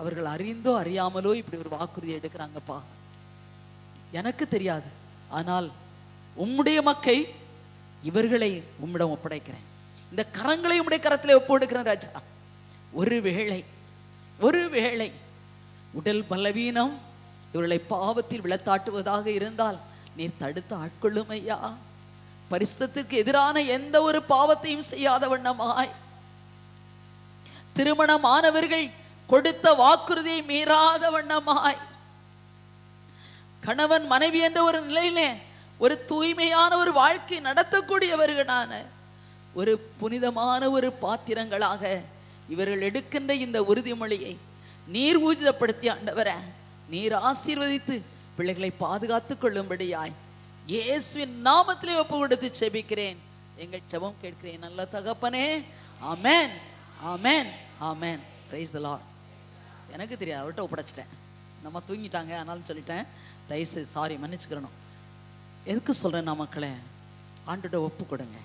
A: அவர்கள் அறிந்தோ அறியாமலோ இப்படி ஒரு வாக்குறுதி எடுக்கிறாங்கப்பா, எனக்கு தெரியாது, ஆனால் உம்முடைய மக்கள் இவர்களை உம்மிடம் ஒப்படைக்கிறேன், இந்த கரங்களை உம்முடைய கரத்திலே ஒப்படைக்கிறேன் ராஜா. ஒருவேளை உடல் பலவீனம் இவர்களை பாவத்தில் விழத்தாட்டுவதாக இருந்தால் நீர் தடுத்து ஆட்கொள்ளும் ஐயா. பரிசுத்தத்திற்கு எதிரான எந்த ஒரு பாவத்தையும் செய்யாத வண்ணமாய், திருமணமானவர்கள் கொடுத்த வாக்குறுதியை மீறாத வண்ணமாய், கணவன் மனைவி என்ற ஒரு நிலையிலே ஒரு தூய்மையான ஒரு வாழ்க்கை நடத்தக்கூடியவர்களான ஒரு புனிதமான ஒரு பாத்திரங்களாக இவர்கள் எடுக்கின்ற இந்த உறுதிமொழியை நீர் ஊர்ஜிதப்படுத்தி ஆண்டவரே, நீர் ஆசீர்வதித்து பிள்ளைகளை பாதுகாத்துக் கொள்ளும்படியாய் இயேசுவின் நாமத்திலே ஒப்பு கொடுத்து செபிக்கிறேன். எங்கள் ஜெபம் கேட்கிறேன் நல்ல தகப்பனே. ஆமென், ஆமென், ஆமென். Praise the Lord. எனக்கு தெரியாது, அவர்கிட்ட ஒப்படைச்சிட்டேன். நம்ம தூங்கிட்டாங்க ஆனாலும் சொல்லிட்டேன், தயவுசெய்து சாரி மன்னிச்சுக்கிறணும். எதுக்கு சொல்கிறேன் நான் மக்களே, ஆண்டோட ஒப்பு கொடுங்க.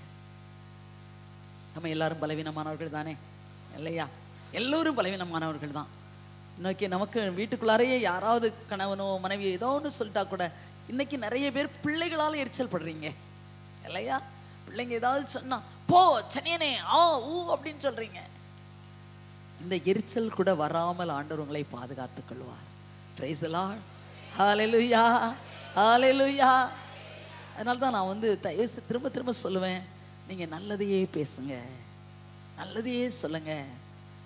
A: நம்ம எல்லாரும் பலவீனமானவர்கள் தானே இல்லையா? எல்லோரும் பலவீனமானவர்கள் தான். இன்னைக்கு நமக்கு வீட்டுக்குள்ளாரையே யாராவது கணவனோ மனைவி ஏதோ ஒன்று சொல்லிட்டா கூட, இன்னைக்கு நிறைய பேர் பிள்ளைகளால் எரிச்சல் படுறீங்க இல்லையா? பிள்ளைங்க ஏதாவது சொன்னா போ சனியனே ஊ அப்படின்னு சொல்றீங்க. இந்த எரிச்சல் கூட வராமல் ஆண்டவர் உங்களை பாதுகாத்துக் கொள்வார். Praise the Lord. ஹல்லேலூயா, ஹல்லேலூயா. அதனால தான் நான் தயவு திரும்ப திரும்ப சொல்லுவேன், நீங்க நல்லதையே பேசுங்க, நல்லதையே சொல்லுங்க.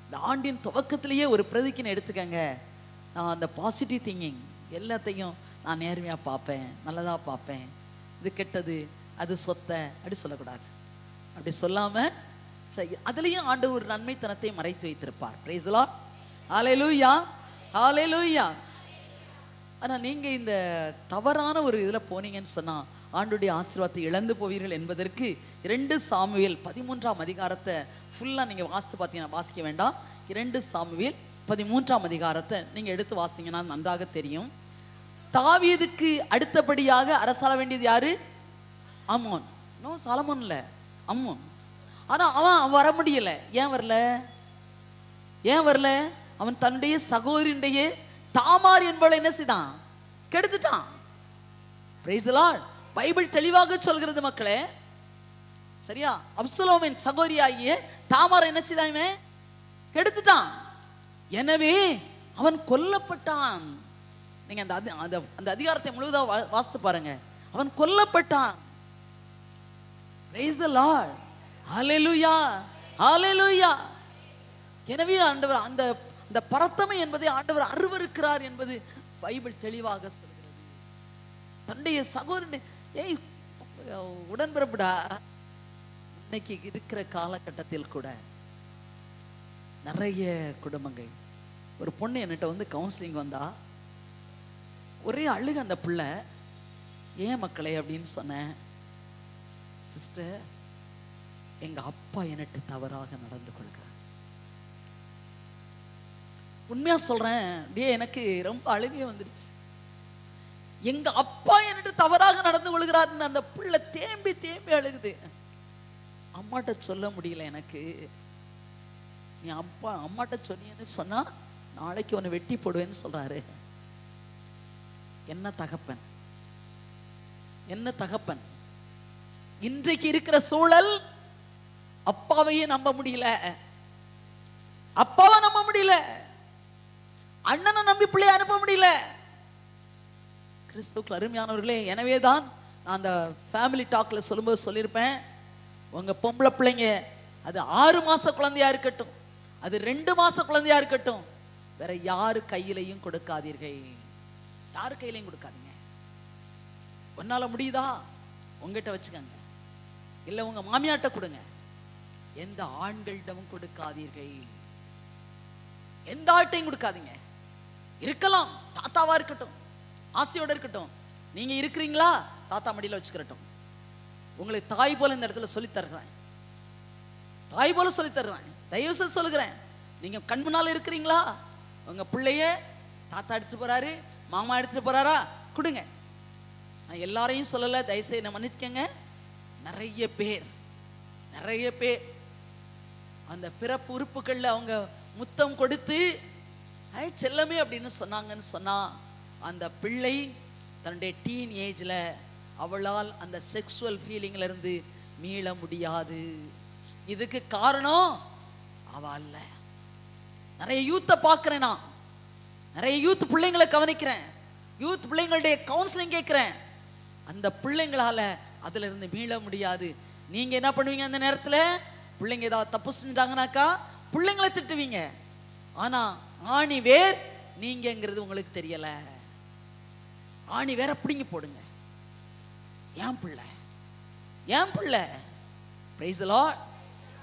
A: இந்த ஆண்டின் துவக்கத்திலேயே ஒரு பிரதிக்கினை எடுத்துக்கங்க. நான் அந்த பாசிட்டிவ் திங்கிங் எல்லாத்தையும் நான் நேர்மையாக பார்ப்பேன், நல்லதாக பார்ப்பேன். இது கெட்டது, அது சொத்தை அப்படி சொல்லக்கூடாது. அப்படி சொல்லாமல் அதுலேயும் ஆண்டவர் ஒரு நன்மைத்தனத்தை மறைத்து வைத்திருப்பார். Praise the Lord. ஹல்லேலூயா, ஹல்லேலூயா. ஆனால் நீங்கள் இந்த தவறான ஒரு இதில் போனீங்கன்னு சொன்னால் ஆண்டுடைய ஆசீர்வாதத்தை இழந்து போவீர்கள் என்பதற்கு 2 சாமுவேல் 13ஆம் அதிகாரத்தை ஃபுல்லாக நீங்கள் வாசித்து பார்த்தீங்கன்னா, வாசிக்க வேண்டாம், 2 சாமுவேல் 13ஆம் அதிகாரத்தை நீங்கள் எடுத்து வாசிங்கன்னா நன்றாக தெரியும். தாவீதுக்கு அடுத்தபடியாக அரசாள வேண்டியது யாரு? அம்னோன். இன்னும் சாலமோன் இல்லை, அம்னோன். ஆனால் அவன் வர முடியல. ஏன் வரல? அவன் தன்னுடைய சகோதரியுடைய தாமார் என்பவளை என்ன செய்தான்? கெடுத்துட்டான். Praise the Lord. பைபிள் தெளிவாக சொல்கிறது மக்களே, சரியா? அப்சலோமின் சகோதரியாகிய தாமாரை என்ன செய்தாமே? கெடுத்துட்டான். எனவே அவன் கொல்லப்பட்டான். நீங்க அந்த அதிகாரத்தை முழுவதும் வாசித்து பாருங்க. அவன் கொல்லப்பட்டான். Praise the Lord. Hallelujah. Hallelujah. எனவே ஆண்டவர் அந்த பரத்தமை என்பதை ஆண்டவர் அருவருக்கிறார் என்பது பைபிள் தெளிவாக சொல்கிறது. தன்னுடைய சகோதரன் உடன்பிறப்புடா. இன்னைக்கு இருக்கிற காலகட்டத்தில் கூட நிறைய குடும்பங்கள், ஒரு பொண்ணு என்கிட்ட வந்து கவுன்சிலிங் வந்தா, ஒரே அழுக. அந்த பிள்ளை, ஏன் மக்களே அப்படின்னு சொன்னேன். சிஸ்டர், எங்க அப்பா எனக்கு தவறாக நடந்து கொள்கிறார். உண்மையா சொல்றேன், டே எனக்கு ரொம்ப அழுகே வந்துருச்சு. எங்க அப்பா எனக்கு தவறாக நடந்து கொள்கிறாருன்னு அந்த பிள்ளை தேம்பி தேம்பி அழுகுது. அம்மாட்ட சொல்ல முடியல எனக்கு. நீ அம்மாட்ட சொன்னீன்னு சொன்னா நாளைக்கு உன்னை வெட்டி போடுவேன்னு சொல்றாரு. என்ன தகப்பன், என்ன தகப்பன். இன்றைக்கு இருக்கிற சூழல் அப்பாவையே நம்ப முடியல, அப்பாவை நம்ப முடியல, அண்ணனை நம்பி பிள்ளைய அனுப்ப முடியல. கிறிஸ்துவுக்குள் அருமையானவர்களே, எனவேதான் நான் அந்த ஃபேமிலி டாக்ல சொல்லும்போது சொல்லியிருப்பேன், உங்க பொம்பளை பிள்ளைங்க அது 6 மாச குழந்தையா இருக்கட்டும், அது 2 மாச குழந்தையா இருக்கட்டும், வேற யாரு கையிலையும் கொடுக்காதீர்கள். யாரு கையிலையும் கொடுக்காதீங்க. உன்னால முடியுதா உங்ககிட்ட வச்சுக்கங்க, இல்ல உங்க மாமியாட்ட கொடுங்க. எந்த ஆண்களிடமும் கொடுக்காதீர்கள், எந்த ஆட்டையும் கொடுக்காதீங்க. இருக்கலாம், தாத்தாவா இருக்கட்டும், ஆசையோட இருக்கட்டும். நீங்க இருக்கிறீங்களா, தாத்தா மடியில வச்சுக்கிறட்டும். உங்களுக்கு தாய் போல இந்த இடத்துல சொல்லி தர்றேன், தாய் போல சொல்லி தர்றேன். தயவு செய்து சொல்லுகிறேன், நீங்க கண் முன்னால இருக்கிறீங்களா, உங்க பிள்ளைய தாத்தா எடுத்துட்டு போறாரு, மாமா எடுத்துட்டு போறாரா, கொடுங்க. நான் எல்லாரையும் சொல்லல, தயவுசெய்து நான் மன்னிச்சுக்கங்க. நிறைய பேர் அந்த பிறப்பு உறுப்புகள்ல அவங்க முத்தம் கொடுத்து செல்லமே அப்படின்னு சொன்னாங்கன்னு சொன்னா, அந்த பிள்ளை தன்னுடைய டீன் ஏஜ்ல அவளால் அந்த செக்ஷுவல் ஃபீலிங்ல இருந்து மீள முடியாது. இதுக்கு காரணம் அவ அல்ல. நிறைய யூத்தை பார்க்கிறேன், நான் நிறைய யூத் பிள்ளைங்களை கவனிக்கிறேன், யூத் பிள்ளைங்களுடைய கவுன்சிலிங் கேட்கிறேன். அந்த பிள்ளைங்களால அதுல இருந்து மீள முடியாது. நீங்க என்ன பண்ணுவீங்க அந்த நேரத்துல? பிள்ளைங்க ஏதாவது தப்பு செஞ்சுட்டாங்கனாக்கா பிள்ளைங்களை திட்டுவீங்க. ஆனா ஆணி வேர் நீங்கிறது உங்களுக்கு தெரியல. ஆணி வேற பிடிங்கி போடுங்க. ஏன் பிள்ளை, ஏன் பிள்ளை. Price the Lord.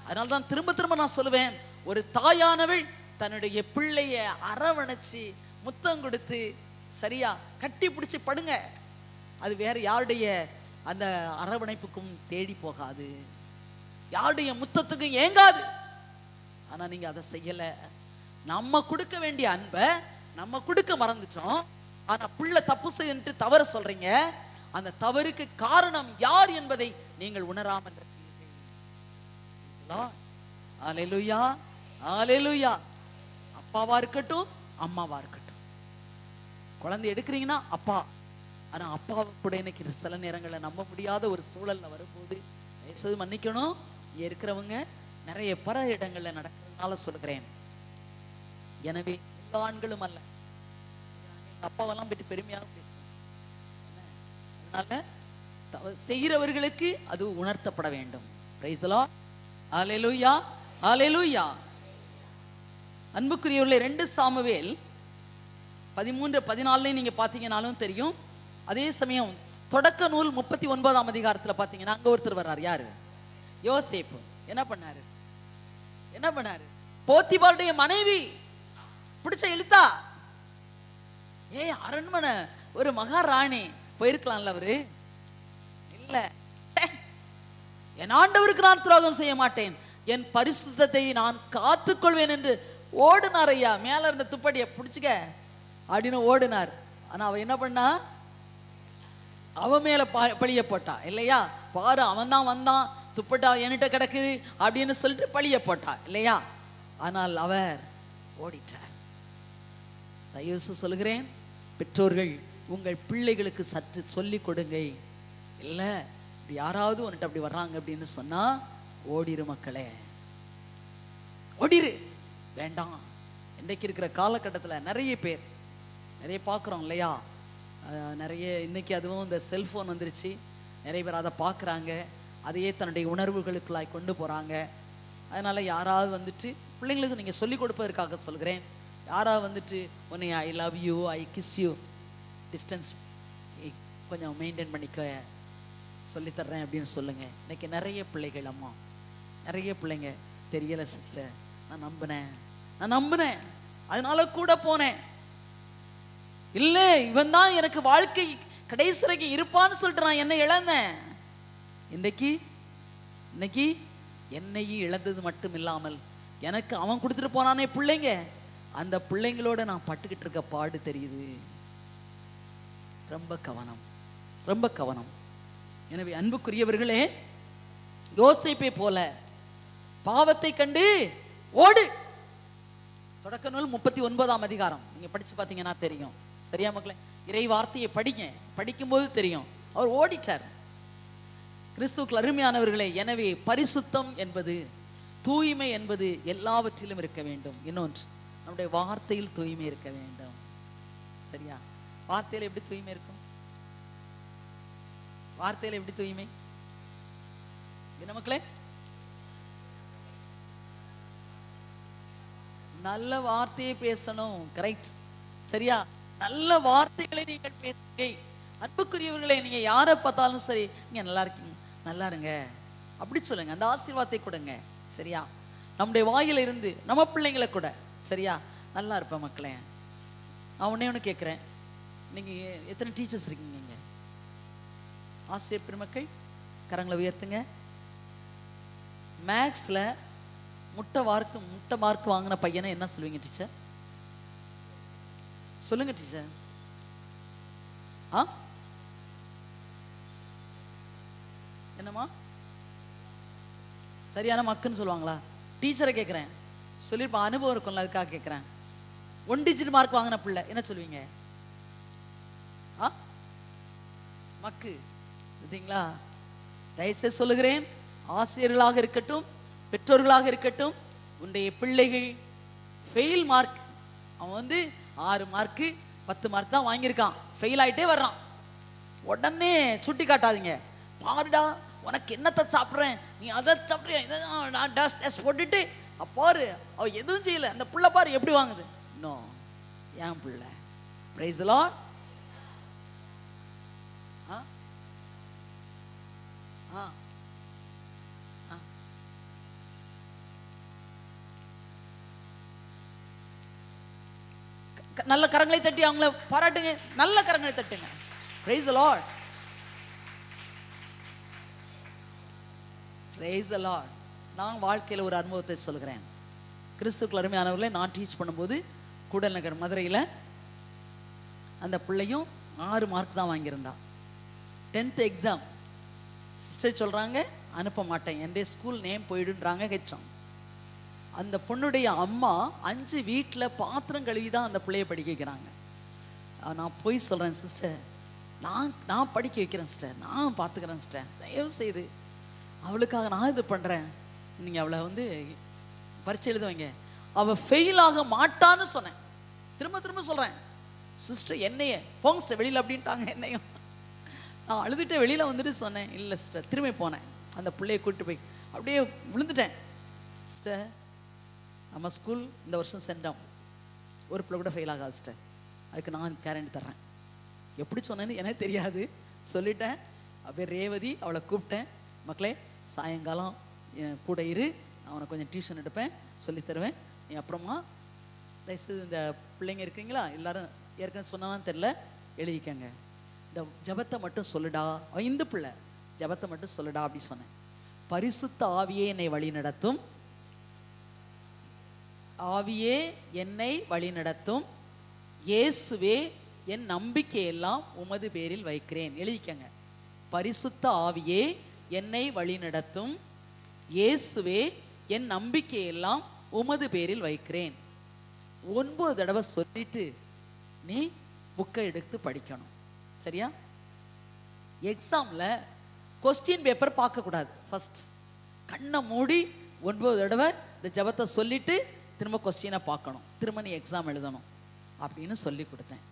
A: அதனால தான் திரும்ப திரும்ப நான் சொல்லுவேன், ஒரு தாயானவள் தன்னுடைய பிள்ளைய அரவணைச்சு முத்தம் கொடுத்து சரியா கட்டி பிடிச்சி படுங்க. அது வேற யாருடைய அந்த அரவணைப்புக்கும் தேடி போகாது, யாருடைய முத்தத்துக்கும் ஏங்காது. ஆனா நீங்க அதை செய்யல. நம்ம கொடுக்க வேண்டிய அன்பை நம்ம கொடுக்க மறந்துட்டோம். ஆனா பிள்ளை தப்பு செய்து தவற சொல்றீங்க. அந்த தவறுக்கு காரணம் யார் என்பதை நீங்கள் உணராமல் இருக்கீர்கள். அல்லேலூயா, அல்லேலூயா. அப்பாவா இருக்கட்டும், அம்மாவா இருக்கட்டும், குழந்தை எடுக்கிறீங்கன்னா அப்பா. ஆனா அப்பாவை கூட இன்னைக்கு சில நேரங்களில் நம்ப முடியாத ஒரு சூழல்ல வரும்போது தயவுசெய்து மன்னிக்கணும். இங்க இருக்கிறவங்க நிறைய பல இடங்கள்ல நடக்கிறதுனால சொல்கிறேன். எனவே எல்லா ஆண்களும் அல்ல, அப்பாவெல்லாம் பற்றி பெருமையாக பேசுறேன். அதனால செய்கிறவர்களுக்கு அது உணர்த்தப்பட வேண்டும். Praise the Lord. அல்லேலூயா, அல்லேலூயா. அன்புக்குரியவர்களே, 2 சாமுவேல் 13:14 நீங்க பாத்தீங்கன்னாலும் தெரியும். அதே சமயம் தொடக்க நூல் 39ஆம் அதிகாரத்துல பாத்தீங்கன்னா அங்க ஒருத்தர் வர்றார். யாரு? யோசேப்பு. என்ன பண்ணாரு? என்ன பண்ணாரு? போத்திபாருடைய மனைவி பிடிச்ச இழுத்தா. அரண்மனை ஒரு மகாராணி போயிருக்கலாம்ல அவரு. இல்ல, என் ஆண்டவருக்கு நான் துரோகம் செய்ய மாட்டேன், என் பரிசுத்தத்தை நான் காத்துக்கொள்வேன் என்று ஓடுனார். ஐயா, மேல இருந்த துப்படியை பிடிச்சுக்க அப்படின்னு ஓடுனார். ஆனா அவ என்ன பண்ணா? அவ மேல பழிய போட்டா. இல்லையா? பாரு, அவன் தான் வந்தான், துப்பட்டா என்கிட்ட கிடக்குது அப்படின்னு சொல்லிட்டு பழிய போட்டா. இல்லையா? ஆனால் அவர் ஓடிட்டார். தயவு சொல்லுகிறேன், பெற்றோர்கள் உங்கள் பிள்ளைகளுக்கு சற்று சொல்லிக் கொடுங்க. இல்ல இப்படி யாராவது உன்கிட்ட அப்படி வர்றாங்க அப்படின்னு சொன்னா ஓடிரு மக்களே, ஓடிரு, வேண்டாம். இன்றைக்கு இருக்கிற காலகட்டத்தில் நிறைய பார்க்குறோம் இல்லையா, நிறைய இன்னைக்கு அதுவும் இந்த செல்ஃபோன் வந்துருச்சு, நிறைய பேர் அதை பார்க்குறாங்க, அதையே தன்னுடைய உணர்வுகளுக்குள்ளாய் கொண்டு போகிறாங்க. அதனால் யாராவது வந்துட்டு, பிள்ளைங்களுக்கு நீங்கள் சொல்லிக் கொடுப்பதற்காக சொல்கிறேன், யாராவது வந்துட்டு உன்னை I love you, I kiss you, distance கொஞ்சம் மெயின்டைன் பண்ணிக்க சொல்லித்தர்றேன் அப்படின்னு சொல்லுங்கள். இன்றைக்கி நிறைய பிள்ளைகள், அம்மா நிறைய பிள்ளைங்க, தெரியலை சிஸ்டர், நான் நம்பினேன் அதனால கூட போனேன், இல்லை இவன் தான் எனக்கு வாழ்க்கை கடைசி வரைக்கும் இருப்பான்னு சொல்லிட்டு நான் என்ன இழந்தேன். இன்னைக்கு என்னையும் இழந்தது மட்டும் இல்லாமல் எனக்கு அவன் கொடுத்துட்டு போனானே பிள்ளைங்க, அந்த பிள்ளைங்களோட நான் பட்டுக்கிட்டு இருக்க பாடு தெரியுது. ரொம்ப கவனம். எனவே அன்புக்குரியவர்களே, யோசேப்பை போல பாவத்தை கண்டு ஓடு. தொடக்க நூல் 39ஆம் அதிகாரம் நீங்க படிச்சு பார்த்தீங்கன்னா தெரியும். சரியா மக்களே? இறை வார்த்தையை படிக்கும்போது தெரியும், அவர் ஓடிட்டார். கிறிஸ்துவுக்குள் அருமையானவர்களே, எனவே பரிசுத்தம் என்பது, தூய்மை என்பது எல்லாவற்றிலும் இருக்க வேண்டும். இன்னொன்று, நம்முடைய வார்த்தையில் தூய்மை இருக்க வேண்டும். சரியா? வார்த்தையில் எப்படி தூய்மை இருக்கும்? வார்த்தையில் எப்படி தூய்மை? என்ன மக்களே? நல்ல வார்த்தையை பேசணும். கரெக்ட், சரியா? நல்ல வார்த்தைகளை நீங்கள் பேசுங்க. அன்புக்குரியவர்களை, நீங்க யாரை பார்த்தாலும் சரி, நீங்க நல்லா இருக்கீங்க, நல்லா இருங்க அப்படி சொல்லுங்க, அந்த ஆசீர்வாதத்தை கொடுங்க. சரியா? நம்முடைய வாயில இருந்து நம்ம பிள்ளைங்களை கூட, சரியா, நல்லா இருப்பேன் மக்களே. நான் ஒண்ணு கேட்குறேன், நீங்க எத்தனை டீச்சர்ஸ் இருக்கீங்க இங்க? ஆசிரியர் பெருமக்கள் கரங்களை உயர்த்துங்க. மேக்ஸ்ல முட்டை மார்க் வாங்கின பையனை என்ன சொல்லுவீங்க டீச்சர்? சொல்லுங்க டீச்சர். என்னம்மா? சரியான மக்குன்னு சொல்லுவாங்களா? டீச்சரை கேட்குறேன், சொல்லியிருப்பா, அனுபவம் இருக்கும்ல, அதுக்காக கேட்குறேன். 1 டிஜிட் மார்க் வாங்கின பிள்ளை என்ன சொல்லுவீங்க? மக்கு. பார்த்தீங்களா? தயவுசெய்து சொல்லுகிறேன், ஆசிரியர்களாக இருக்கட்டும், பெற்றோர்களாக இருக்கட்டும், உன்னுடைய பிள்ளைகள் ஃபெயில் மார்க், அவன் 6 மார்க்கு 10 மார்க் தான் வாங்கியிருக்கான், ஃபெயில் ஆகிட்டே வர்றான், உடனே சுட்டி காட்டாதீங்க. பாருடா, உனக்கு என்னத்தை சாப்பிட்றேன், நீ அதை சாப்பிட்றியா, இதை நான் டஸ்ட் போட்டுட்டு அப்பாரு அவ எதுவும் செய்யலை, அந்த பிள்ளை பாரு எப்படி வாங்குது. இன்னும் ஏன் பிள்ளை? Price the Lord. நல்ல கரங்களை தட்டி அவங்கள பாராட்டுங்க, நல்ல கரங்களை தட்டுங்க. Praise the Lord. Praise the Lord. நான் வாழ்க்கையில் ஒரு அனுபவத்தை சொல்கிறேன். கிறிஸ்துவுக்குள் அருமையானவர்களே, நான் டீச் பண்ணும்போது கூடல் நகர் மதுரையில் அந்த பிள்ளையும் 6 மார்க் தான் வாங்கியிருந்தா. 10th எக்ஸாம் சிஸ்டர் சொல்கிறாங்க, அனுப்ப மாட்டேன், என்னுடைய ஸ்கூல் நேம் போயிடுன்றாங்க ஹெச்எம். அந்த பொண்ணுடைய அம்மா 5 வீட்டில் பாத்திரம் கழுவி தான் அந்த பிள்ளையை படிக்க வைக்கிறாங்க. நான் போய் சொல்கிறேன், சிஸ்டர் நான் படிக்க வைக்கிறேன் சிஸ்டர், நான் பார்த்துக்கிறேன் சிஸ்டர், தயவு செய்து அவளுக்காக நான் இது பண்ணுறேன், நீங்கள் அவளை பரீட்சை எழுத வைங்க. அவள் ஃபெயில் ஆக மாட்டான்னு சொன்னேன். திரும்ப சொல்கிறேன், சிஸ்டர் என்னையே போங்க சிஸ்டர் வெளியில் அப்படின்ட்டாங்க. என்னையும் நான் அழுதுட்டு வெளியில் சொன்னேன், இல்லை சிஸ்டர். திரும்பி போனேன், அந்த பிள்ளையை கூப்பிட்டு போய் அப்படியே விழுந்துட்டேன். சிஸ்டர், நம்ம ஸ்கூல் இந்த வருஷம் சென்றோம், ஒரு பிள்ளை கூட ஃபெயில் ஆகாது சிஸ்டர், அதுக்கு நான் கேரண்டி தர்றேன். எப்படி சொன்னேன்னு எனக்கு தெரியாது, சொல்லிட்டேன். அப்படியே ரேவதி அவளை கூப்பிட்டேன், மக்களே சாயங்காலம் கூட இரு, நான் உனக்கு கொஞ்சம் டியூஷன் எடுப்பேன், சொல்லித்தருவேன், நீ அப்புறமா தயவுசெய்து இந்த பிள்ளைங்க இருக்கீங்களா எல்லாரும் ஏற்கனவே சொன்னாலும் தெரில, எழுதிக்கங்க, இந்த ஜபத்தை மட்டும் சொல்லுடா, இந்த பிள்ளை ஜபத்தை மட்டும் சொல்லுடா அப்படி சொன்னேன். பரிசுத்த ஆவியே என்னை வழி நடத்தும், ஆவியே என்னை வழி நடத்தும், இயேசுவே என் நம்பிக்கையெல்லாம் உமது பேரில் வைக்கிறேன். எழுதிக்கங்க, பரிசுத்த ஆவியே என்னை வழி நடத்தும், இயேசுவே என் நம்பிக்கையெல்லாம் உமது பேரில் வைக்கிறேன். 9 தடவை சொல்லிட்டு நீ புக்கை எடுத்து படிக்கணும். சரியா? எக்ஸாமில் கொஸ்டின் பேப்பர் பார்க்கக்கூடாது. ஃபர்ஸ்ட் கண்ணை மூடி 9 தடவை இந்த ஜபத்தை சொல்லிட்டு திரும்ப கொஸ்டினை பார்க்கணும், திரும்ப நீ எக்ஸாம் எழுதணும் அப்படின்னு சொல்லி கொடுத்தேன்.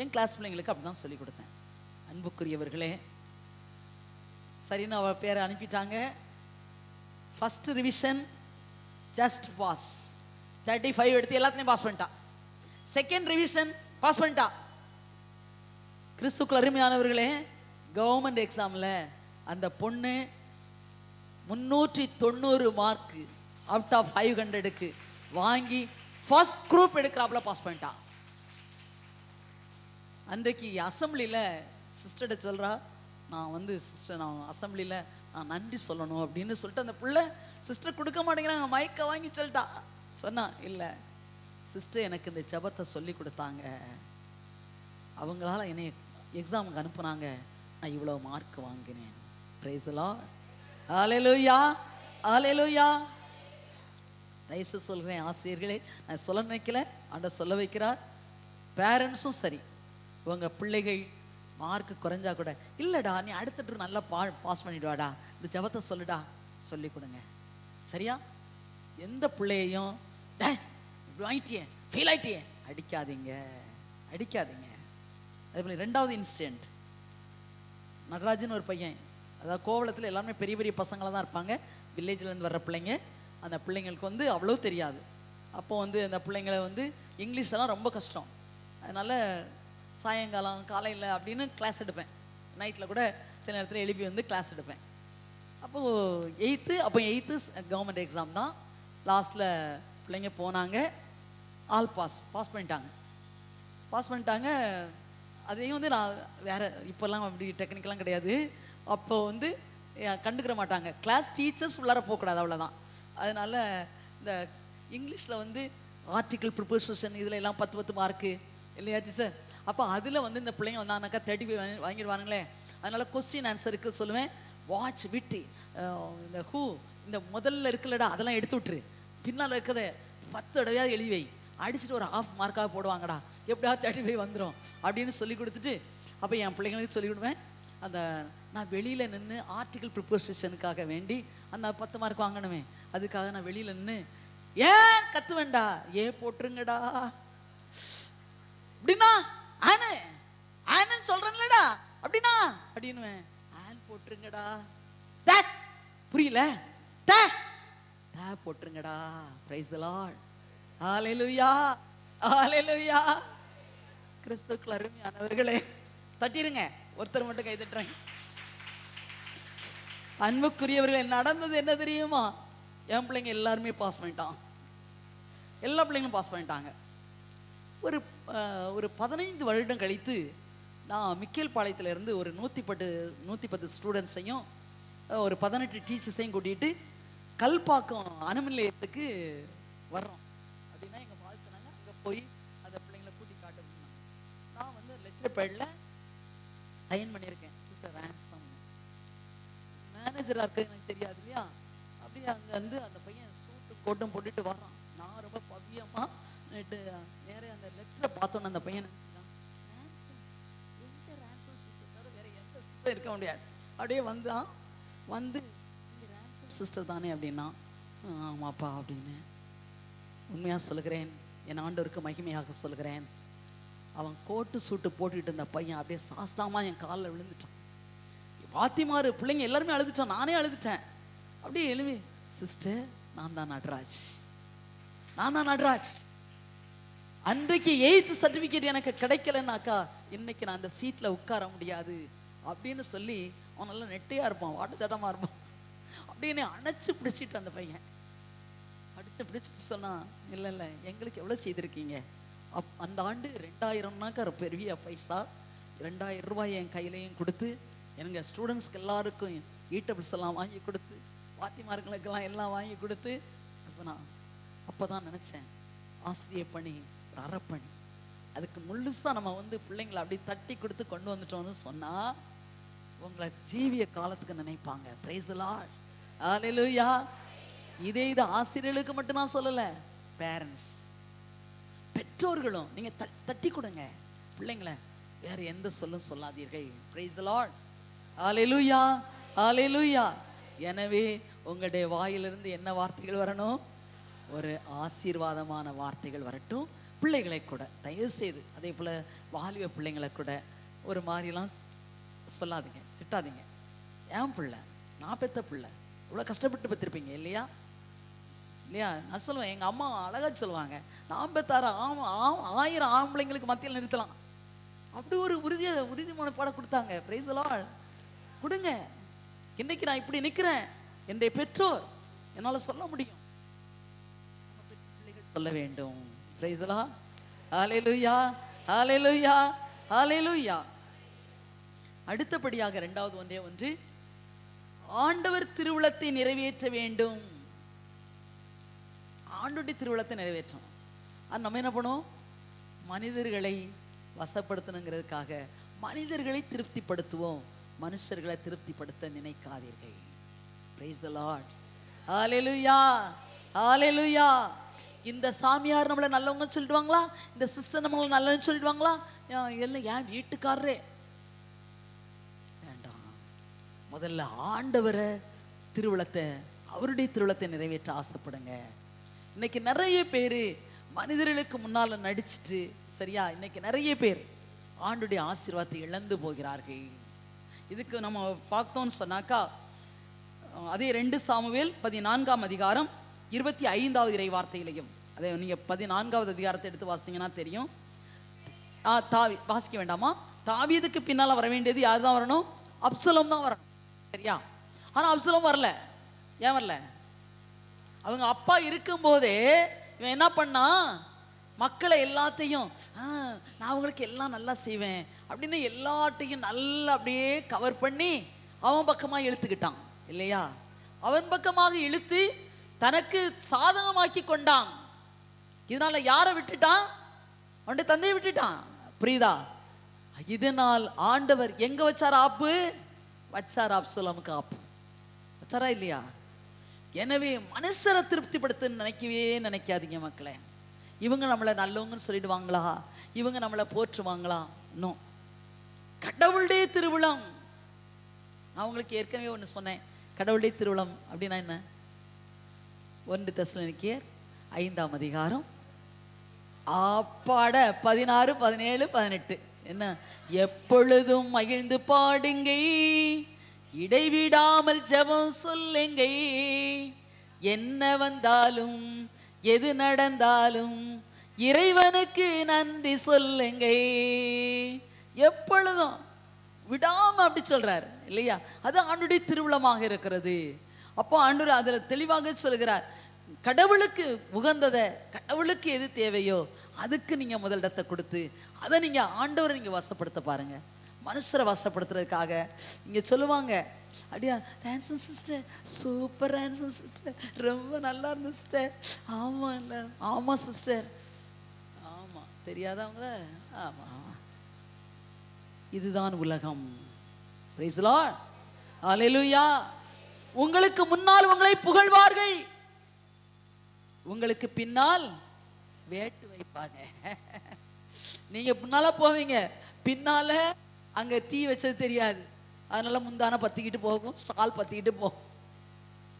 A: என் கிளாஸ் பிள்ளைங்களுக்கு அப்படி தான் சொல்லி கொடுத்தேன். அன்புக்குரியவர்களே, சரின்னு அவள் பேரை அனுப்பிட்டாங்க. ஃபஸ்ட் ரிவிஷன் ஜஸ்ட் பாஸ், 35 எடுத்து எல்லாத்துலேயும் பாஸ் பண்ணிட்டா. செகண்ட் ரிவிஷன் பாஸ் பண்ணிட்டா. கிறிஸ்துக்குள் அருமையானவர்களே, கவர்மெண்ட் எக்ஸாமில் அந்த பொண்ணு 390 மார்க்கு அவுட் ஆஃப் 500க்கு வாங்கி ஃபர்ஸ்ட் குரூப் எடுக்கிறாப்புல பாஸ் பண்ணிட்டான். அன்றைக்கு அசம்பிளியில் சிஸ்டர்கிட்ட சொல்கிறா, நான் சிஸ்டர் நான் அசம்பிளியில் நான் நன்றி சொல்லணும் அப்படின்னு சொல்லிட்டு அந்த பிள்ளை சிஸ்டர் கொடுக்க மாட்டேங்கிறாங்க, மைக்கை வாங்கி சொல்லிட்டா. சொன்னா, இல்லை சிஸ்டர் எனக்கு இந்த ஜபத்தை சொல்லி கொடுத்தாங்க, அவங்களால என்னை எக்ஸாமுக்கு அனுப்புனாங்க, நான் இவ்வளோ மார்க் வாங்கினேன். Praise the Lord. ஹல்லேலூயா, ஹல்லேலூயா. தயவுசெய்து சொல்கிறேன் ஆசிரியர்களே, நான் சொல்ல நினைக்கல, ஆண்டவர் சொல்ல வைக்கிறார். பேரண்ட்ஸும் சரி, உங்கள் பிள்ளைகள் மார்க்கு குறைஞ்சா கூட, இல்லைடா நீ அடுத்த நல்லா பாஸ் பண்ணிடுவாடா, இந்த ஜபத்தை சொல்லுடா, சொல்லி கொடுங்க. சரியா? எந்த பிள்ளையையும் ஆயிட்டியே ஃபெயில் ஆயிட்டியே அடிக்காதீங்க, அடிக்காதீங்க. அதேபோல் 2வது இன்சிடென்ட், நடராஜன் ஒரு பையன், அதாவது கோவளத்தில் எல்லாமே பெரிய பெரிய பசங்களாக தான் இருப்பாங்க, வில்லேஜ்லேருந்து வர்ற பிள்ளைங்க. அந்த பிள்ளைங்களுக்கு அவ்வளோ தெரியாது. அப்போது அந்த பிள்ளைங்களை இங்கிலீஷ் எல்லாம் ரொம்ப கஷ்டம். அதனால் சாயங்காலம் காலையில் அப்படின்னு கிளாஸ் எடுப்பேன். நைட்டில் கூட சில நேரத்தில் எழுப்பி கிளாஸ் எடுப்பேன். அப்போது 8th கவர்மெண்ட் எக்ஸாம் தான். லாஸ்ட்டில் பிள்ளைங்க போனாங்க, ஆல் பாஸ் பண்ணிட்டாங்க. அதையும் நான் வேறு இப்போல்லாம் அப்படி டெக்னிக்கெலாம் கிடையாது. அப்போ கண்டுக்கிற மாட்டாங்க. கிளாஸ் டீச்சர்ஸ் உள்ளார போகக்கூடாது, அவ்வளோதான். அதனால் இந்த இங்கிலீஷில் ஆர்டிக்கிள் ப்ரிப்போசிஷன் இதில் எல்லாம் 10 மார்க்கு இல்லையா டீச்சர்? அப்போ அதில் இந்த பிள்ளைங்க வந்தானாக்கா 35 வாங்கிடுவானுங்களே. அதனால் கொஸ்டின் ஆன்சருக்கு சொல்லுவேன், வாட்ச் விட்டு இந்த ஹூ இந்த முதல்ல இருக்குல்லடா அதெல்லாம் எடுத்து விட்டுரு, பின்னால் இருக்கிறத 10 தடவையாவது எழுதி வை, அடிச்சுட்டு ஒரு ½ மார்க்காக போடுவாங்கடா, எப்படியாவது 35 வந்துடும் அப்படின்னு சொல்லி கொடுத்துட்டு, அப்போ என் பிள்ளைங்களுக்கு சொல்லி கொடுப்பேன். அந்த நான் வெளியில் நின்று ஆர்டிக்கிள் ப்ரிப்போசிஷனுக்காக வேண்டி அந்த 10 மார்க் வாங்கணுமே, அதுக்காக நான் வெளியில் நின்று ஏன் கத்துவேண்டா, போட்டுருங்கடா அப்படின்னா ஆனு சொல்றேன்லடா அப்படின்னா அப்படின்னுவேன், ஆன் போட்டுருங்கடா, புரியல போட்டுருங்கடா. Price the Lord. ஹல்லேலூயா, ஹல்லேலூயா. கிறிஸ்துவுக்குள் அருமையானவர்களே, தட்டிருங்க, ஒருத்தர் மட்டும் கை தட்டுறாங்க. அன்புக்குரியவர்களே, நடந்தது என்ன தெரியுமா? என் பிள்ளைங்க எல்லாருமே பாஸ் பண்ணிட்டான், எல்லா பிள்ளைங்களும் பாஸ் பண்ணிட்டாங்க. ஒரு 15 வருடம் கழித்து நான் மிக்கேல் பாளையத்திலேருந்து ஒரு 110 ஸ்டூடெண்ட்ஸையும் ஒரு 18 டீச்சர்ஸையும் கூட்டிகிட்டு கல்பாக்கம் அணுமின் நிலையத்துக்கு வர்றோம். அப்படின்னா எங்கள் பால் சொன்னாங்க, அங்கே போய் அந்த பிள்ளைங்களை கூட்டி காட்ட முடியும். நான் லெட்டர் பேடில் சைன் பண்ணியிருக்கேன், சிஸ்டர் ரேன்சம் மேனேஜராக இருக்கிறது எனக்கு தெரியாது இல்லையா. அப்படியே அங்கே அந்த பையன் சூட்டும் கோட்டும் போட்டுட்டு வரான். நான் ரொம்ப பவ்யமாக நேரே அந்த லெட்டரை பார்த்தோன்னு அந்த பையன் நினச்சிட்டான், எந்த ரேன்சம் சிஸ்டர் தவிர வேறு எந்த சிஸ்டர் இருக்க முடியாது. அப்படியே வந்தான், நீங்கள் ரேன்சம் சிஸ்டர் தானே அப்படின்னா, ஆமாப்பா அப்படின்னு. உண்மையாக சொல்லுகிறேன், என் ஆண்டவருக்கு மகிமையாக சொல்லுகிறேன், அவன் கோட்டு சூட்டு போட்டுக்கிட்டு இருந்த பையன் அப்படியே சாஸ்டாமா என் காலில் விழுந்துட்டான். பாத்திமாரு பிள்ளைங்க எல்லாருமே அழுதுட்டான், நானே அழுதுட்டேன். அப்படியே எழுவி, சிஸ்டர் நான் தான் நடராஜ். அன்றைக்கு 8th சர்டிஃபிகேட் எனக்கு கிடைக்கலன்னாக்கா இன்னைக்கு நான் அந்த சீட்டில் உட்கார முடியாது அப்படின்னு சொல்லி, அவன் நல்லா நெட்டையாக இருப்பான், வாட்டச்சட்டமாக இருப்பான். அப்படின்னு அணைச்சி பிடிச்சிட்டு அந்த பையன் பிடிச்சிட்டு சொன்னான், இல்லை எங்களுக்கு எவ்வளோ செய்திருக்கீங்க? அந்த ஆண்டு 2000னாக்கா பெரிய பைசா, 2000 ரூபாய் என் கையிலையும் கொடுத்து, எங்கள் ஸ்டூடெண்ட்ஸ்க்கு எல்லாருக்கும் ஈட்டபிள்ஸ் எல்லாம் வாங்கி கொடுத்து, பாத்திமார்களுக்கெல்லாம் எல்லாம் வாங்கி கொடுத்து, அப்போ தான் நினச்சேன், ஆசிரியர் பணி ஒரு அறப்பணி, அதுக்கு முழுசாக நம்ம பிள்ளைங்களை அப்படி தட்டி கொடுத்து கொண்டு வந்துட்டோம்னு சொன்னால் உங்களை ஜீவிய காலத்துக்கு நினைப்பாங்க. பிரைஸ் தி லார்ட், ஹல்லேலூயா. இது ஆசிரியர்களுக்கு மட்டும் நான் சொல்லலை, பேரண்ட்ஸ் பெற்றோர்களும் நீங்கள் தட்டி கொடுங்க பிள்ளைங்களை, வேறு எந்த சொல்லும் சொல்லாதீர்கள். பிரைஸ் தி லார்ட், ஹல்லேலூயா, ஹல்லேலூயா. எனவே உங்களுடைய வாயிலிருந்து என்ன வார்த்தைகள் வரணும்? ஒரு ஆசீர்வாதமான வார்த்தைகள் வரட்டும். பிள்ளைகளை கூட தயவு செய்து, அதே போல் வாலிப பிள்ளைங்களை கூட ஒரு மாதிரிலாம் சொல்லாதீங்க, திட்டாதீங்க. ஏன் பிள்ளை, நான் பெற்ற பிள்ளை, இவ்வளோ கஷ்டப்பட்டு பெற்றிருப்பீங்க இல்லையா? இல்லையா? நான் சொல்லுவேன், எங்கள் அம்மா அழகாக சொல்லுவாங்க, நான் பெற்றார 1000 ஆம்பளைங்களுக்கு மத்தியில் நிறுத்தலாம். அப்படி ஒரு உறுதிமான பாடம் கொடுத்தாங்க. Price the Lord. கொடுங்க. இன்னைக்கு நான் இப்படி நிற்கிறேன், என்னுடைய பெற்றோர் என்னால் சொல்ல முடியும். பிள்ளைகள் சொல்ல வேண்டும். Praise the Lord. ஹல்லேலூயா, ஹல்லேலூயா, ஹல்லேலூயா. அடுத்தபடியாக இரண்டாவது ஒன்று, ஆண்டவர் திருவுளத்தை நிறைவேற்ற வேண்டும். ஆண்டவருடைய திருவுளத்தை நிறைவேற்றணும். அது நம்ம என்ன பண்ணுவோம்? மனிதர்களை வசப்படுத்தணுங்கிறதுக்காக மனிதர்களை திருப்திப்படுத்துவோம், மனுஷர்களை திருப்திப்படுத்த நினைக்காதீர்கள். Price the Lord. ஹல்லேலூயா, ஹல்லேலூயா. இந்த சாமியார் நம்மளை நல்லவங்க சொல்லிடுவாங்களா, இந்த சிஸ்டர் நம்மளை நல்லவங்க சொல்லிடுவாங்களா, எல்லாம் என் வீட்டுக்காரரே வேண்டாம். முதல்ல ஆண்டவரை திருவுளத்தை, அவருடைய திருவுளத்தை நிறைவேற்ற ஆசைப்படுங்க. இன்னைக்கு நிறைய பேர் மனிதர்களுக்கு முன்னால் நடிச்சுட்டு, சரியா, இன்னைக்கு நிறைய பேர் ஆண்டுடைய ஆசீர்வாதத்தை இழந்து போகிறார்கள். இதுக்கு நம்ம பார்த்தோம்னு சொன்னாக்கா, அதே 2 சாமுவேல் 14ஆம் அதிகாரம் 25வது இறை வார்த்தையிலையும், அதே நீங்கள் 14வது அதிகாரத்தை எடுத்து வாசித்தீங்கன்னா தெரியும். வாசிக்க வேண்டாமா? தாவீதுக்கு பின்னால் வர வேண்டியது யார் தான் வரணும்? அப்சலோம் தான் வரணும், சரியா? ஆனால் அப்சலோம் வரல. ஏன் வரல? அவங்க அப்பா இருக்கும்போதே இவன் என்ன பண்ணா, மக்களை எல்லாத்தையும் நான் அவங்களுக்கு எல்லாம் நல்லா செய்வேன் அப்படின்னு எல்லாத்தையும் நல்லா அப்படியே கவர் பண்ணி அவன் பக்கமாக இழுத்துக்கிட்டான் இல்லையா? அவன் பக்கமாக இழுத்து தனக்கு சாதகமாக்கி கொண்டான். இதனால யாரை விட்டுட்டான்? அவனுடைய தந்தையை விட்டுட்டான். புரியுதா? இதனால் ஆண்டவர் எங்க வச்சார் ஆப்பு? வச்சார் அப்சலோமுக்கு ஆப்பு. வச்சாரா இல்லையா? எனவே மனுஷரை திருப்திப்படுத்த நினைக்காதீங்க மக்களே. இவங்க நம்மளை நல்லவங்கன்னு சொல்லிடுவாங்களா, இவங்க நம்மளை போற்றுவாங்களா? இன்னும் கடவுளுடைய திருவிழம். நான் உங்களுக்கு ஏற்கனவே ஒன்று சொன்னேன். கடவுளுடைய திருவிழம் அப்படின்னா என்ன? 1 தெசலோனிக்கேயர் 5ஆம் அதிகாரம் ஆப்பாட 16, 17, 18 என்ன? எப்பொழுதும் மகிழ்ந்து பாடுங்க, இடைவிடாமல் ஜெபம் சொல்லுங்க, என்ன வந்தாலும் எது நடந்தாலும் இறைவனுக்கு நன்றி சொல்லுங்க. எப்பொழுதும் விடாம அப்படி சொல்றார் இல்லையா? அது ஆண்டுடைய திருவிழமாக இருக்கிறது. அப்போ ஆண்டவர் அதில் தெளிவாக சொல்கிறார், கடவுளுக்கு உகந்ததை, கடவுளுக்கு எது தேவையோ அதுக்கு நீங்கள் முதலிடத்தை கொடுத்து அதை நீங்கள் ஆண்டவரை நீங்கள் வசப்படுத்த பாருங்க. மனுஷரை வசப்படுத்துறதுக்காக இங்கே சொல்லுவாங்க, அப்படியா ரான்சன் சிஸ்டர், சூப்பர் ரான்சன் சிஸ்டர், ரொம்ப நல்லா இருந்த சிஸ்டர். ஆமாம் இல்லை, ஆமாம் சிஸ்டர், ஆமாம், தெரியாதவங்கள, ஆமாம் ஆமாம். இதுதான் உலகம். Praise the Lord. ஹல்லேலூயா. உங்களுக்கு முன்னால் உங்களை புகழ்வார்கள், உங்களுக்கு பின்னால் வேட்டு வைப்பாங்க. நீங்க முன்னால போவீங்க, பின்னால அங்க தீ வச்சது தெரியாது, அதனால முந்தான பத்திக்கிட்டு போகும், சால் பத்திக்கிட்டு போகும்.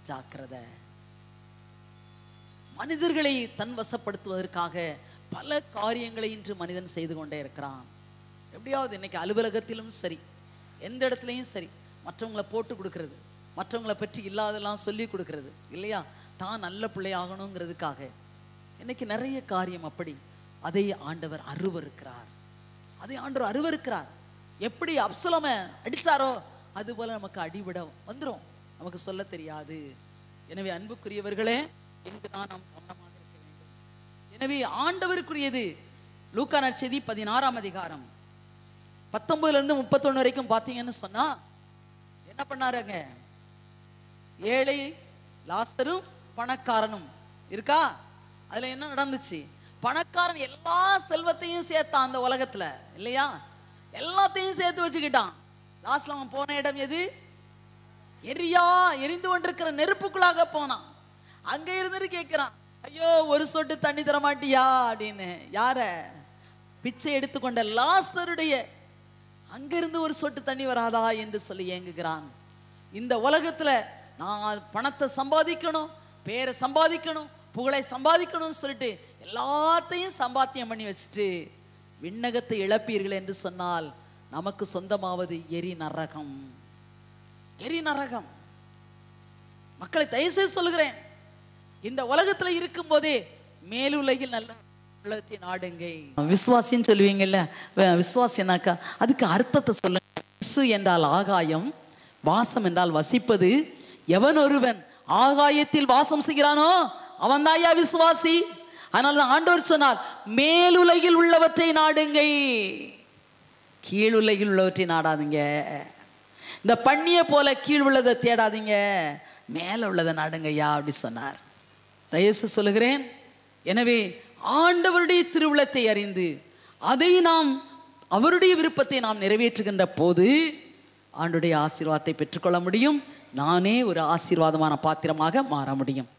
A: ஜாக்கிரதை. மனிதர்களை தன் வசப்படுத்துவதற்காக பல காரியங்களை இன்று மனிதன் செய்து கொண்டே இருக்கிறான். எப்படியாவது இன்னைக்கு அலுவலகத்திலும் சரி, எந்த இடத்துலையும் சரி, மற்றவங்களை போட்டு கொடுக்கறது, மற்றவங்களை பற்றி இல்லாதெல்லாம் சொல்லி கொடுக்கறது இல்லையா? தான் நல்ல பிள்ளையாகணுங்கிறதுக்காக இன்னைக்கு நிறைய காரியம். அப்படி அதை ஆண்டவர் அருவருக்கிறார், அதை ஆண்டவர் அருவருக்கிறார். எப்படி அப்சலோமை அடிச்சாரோ அது போல நமக்கு அடிவிட வந்துடும், நமக்கு சொல்ல தெரியாது. எனவே அன்புக்குரியவர்களே, இங்குதான் நாம் கவனமாக இருக்க வேண்டும். எனவே ஆண்டவருக்குரியது லூக்கா நற்செய்தி 16ஆம் அதிகாரம் 19 to 31 வரைக்கும் பார்த்தீங்கன்னு சொன்னா என்ன பண்ணாருங்க? ஏழை, லாசரும், பணக்காரனும் இருக்கா? அதுல என்ன நடந்துச்சு? பணக்காரன் எல்லா செல்வத்தையும் சேர்த்தான் அந்த உலகத்துல இல்லையா? எல்லாத்தையும் சேர்த்து வச்சுக்கிட்டான். லாஸ்ட்ல அவன் போன இடம் எது? எரிந்து கொண்டிருக்கிற நெருப்புக்குள்ளாக போனான். அங்க இருந்து கேட்கிறான், ஐயோ ஒரு சொட்டு தண்ணி தர மாட்டியா அப்படின்னு. யார? பிச்சை எடுத்துக்கொண்ட லாசருடைய அங்கிருந்து ஒரு சொட்டு தண்ணி வராதா என்று சொல்லி ஏங்குகிறான். இந்த உலகத்துல நான் பணத்தை சம்பாதிக்கணும், பேரை சம்பாதிக்கணும், புகழை சம்பாதிக்கணும்னு சொல்லிட்டு எல்லாத்தையும் சம்பாத்தியம் பண்ணி வச்சுட்டு விண்ணகத்தை இழப்பீர்கள் என்று சொன்னால் நமக்கு சொந்தமாவது எரி நரகம். எரி நரகம். மக்களை தயவுசெய்து சொல்லுகிறேன், இந்த உலகத்துல இருக்கும் போதே மேலுலகில் நல்ல உலகத்தை நாடுங்க. விசுவாசின்னு சொல்லுவீங்கல்ல, விசுவாசினாக்கா அதுக்கு அர்த்தத்தை சொல்லுங்க. விசு என்றால் ஆகாயம், வாசம் என்றால் வசிப்பது. எவன் ஒருவன் ஆகாயத்தில் வாசம் செய்கிறானோ அவன் தாயா விசுவாசி. அதனால ஆண்டவர் சொன்னார், மேலுலகில் உள்ளவற்றை நாடுங்க, கீழுலகில் உள்ளவற்றை நாடாதீங்க. இந்த பண்ணிய போல கீழ் உள்ளதை தேடாதீங்க, மேல உள்ளதை நாடுங்கய்யா அப்படி சொன்னார். தயவுசெய்து சொல்லுகிறேன், எனவே ஆண்டவருடைய திருவுளத்தை அறிந்து அதை நாம் அவருடைய விருப்பத்தை நாம் நிறைவேற்றுகின்ற போது ஆண்டவருடைய ஆசீர்வாதத்தை பெற்றுக்கொள்ள முடியும். நானே ஒரு ஆசீர்வாதமான பாத்திரமாக மாற முடியும்.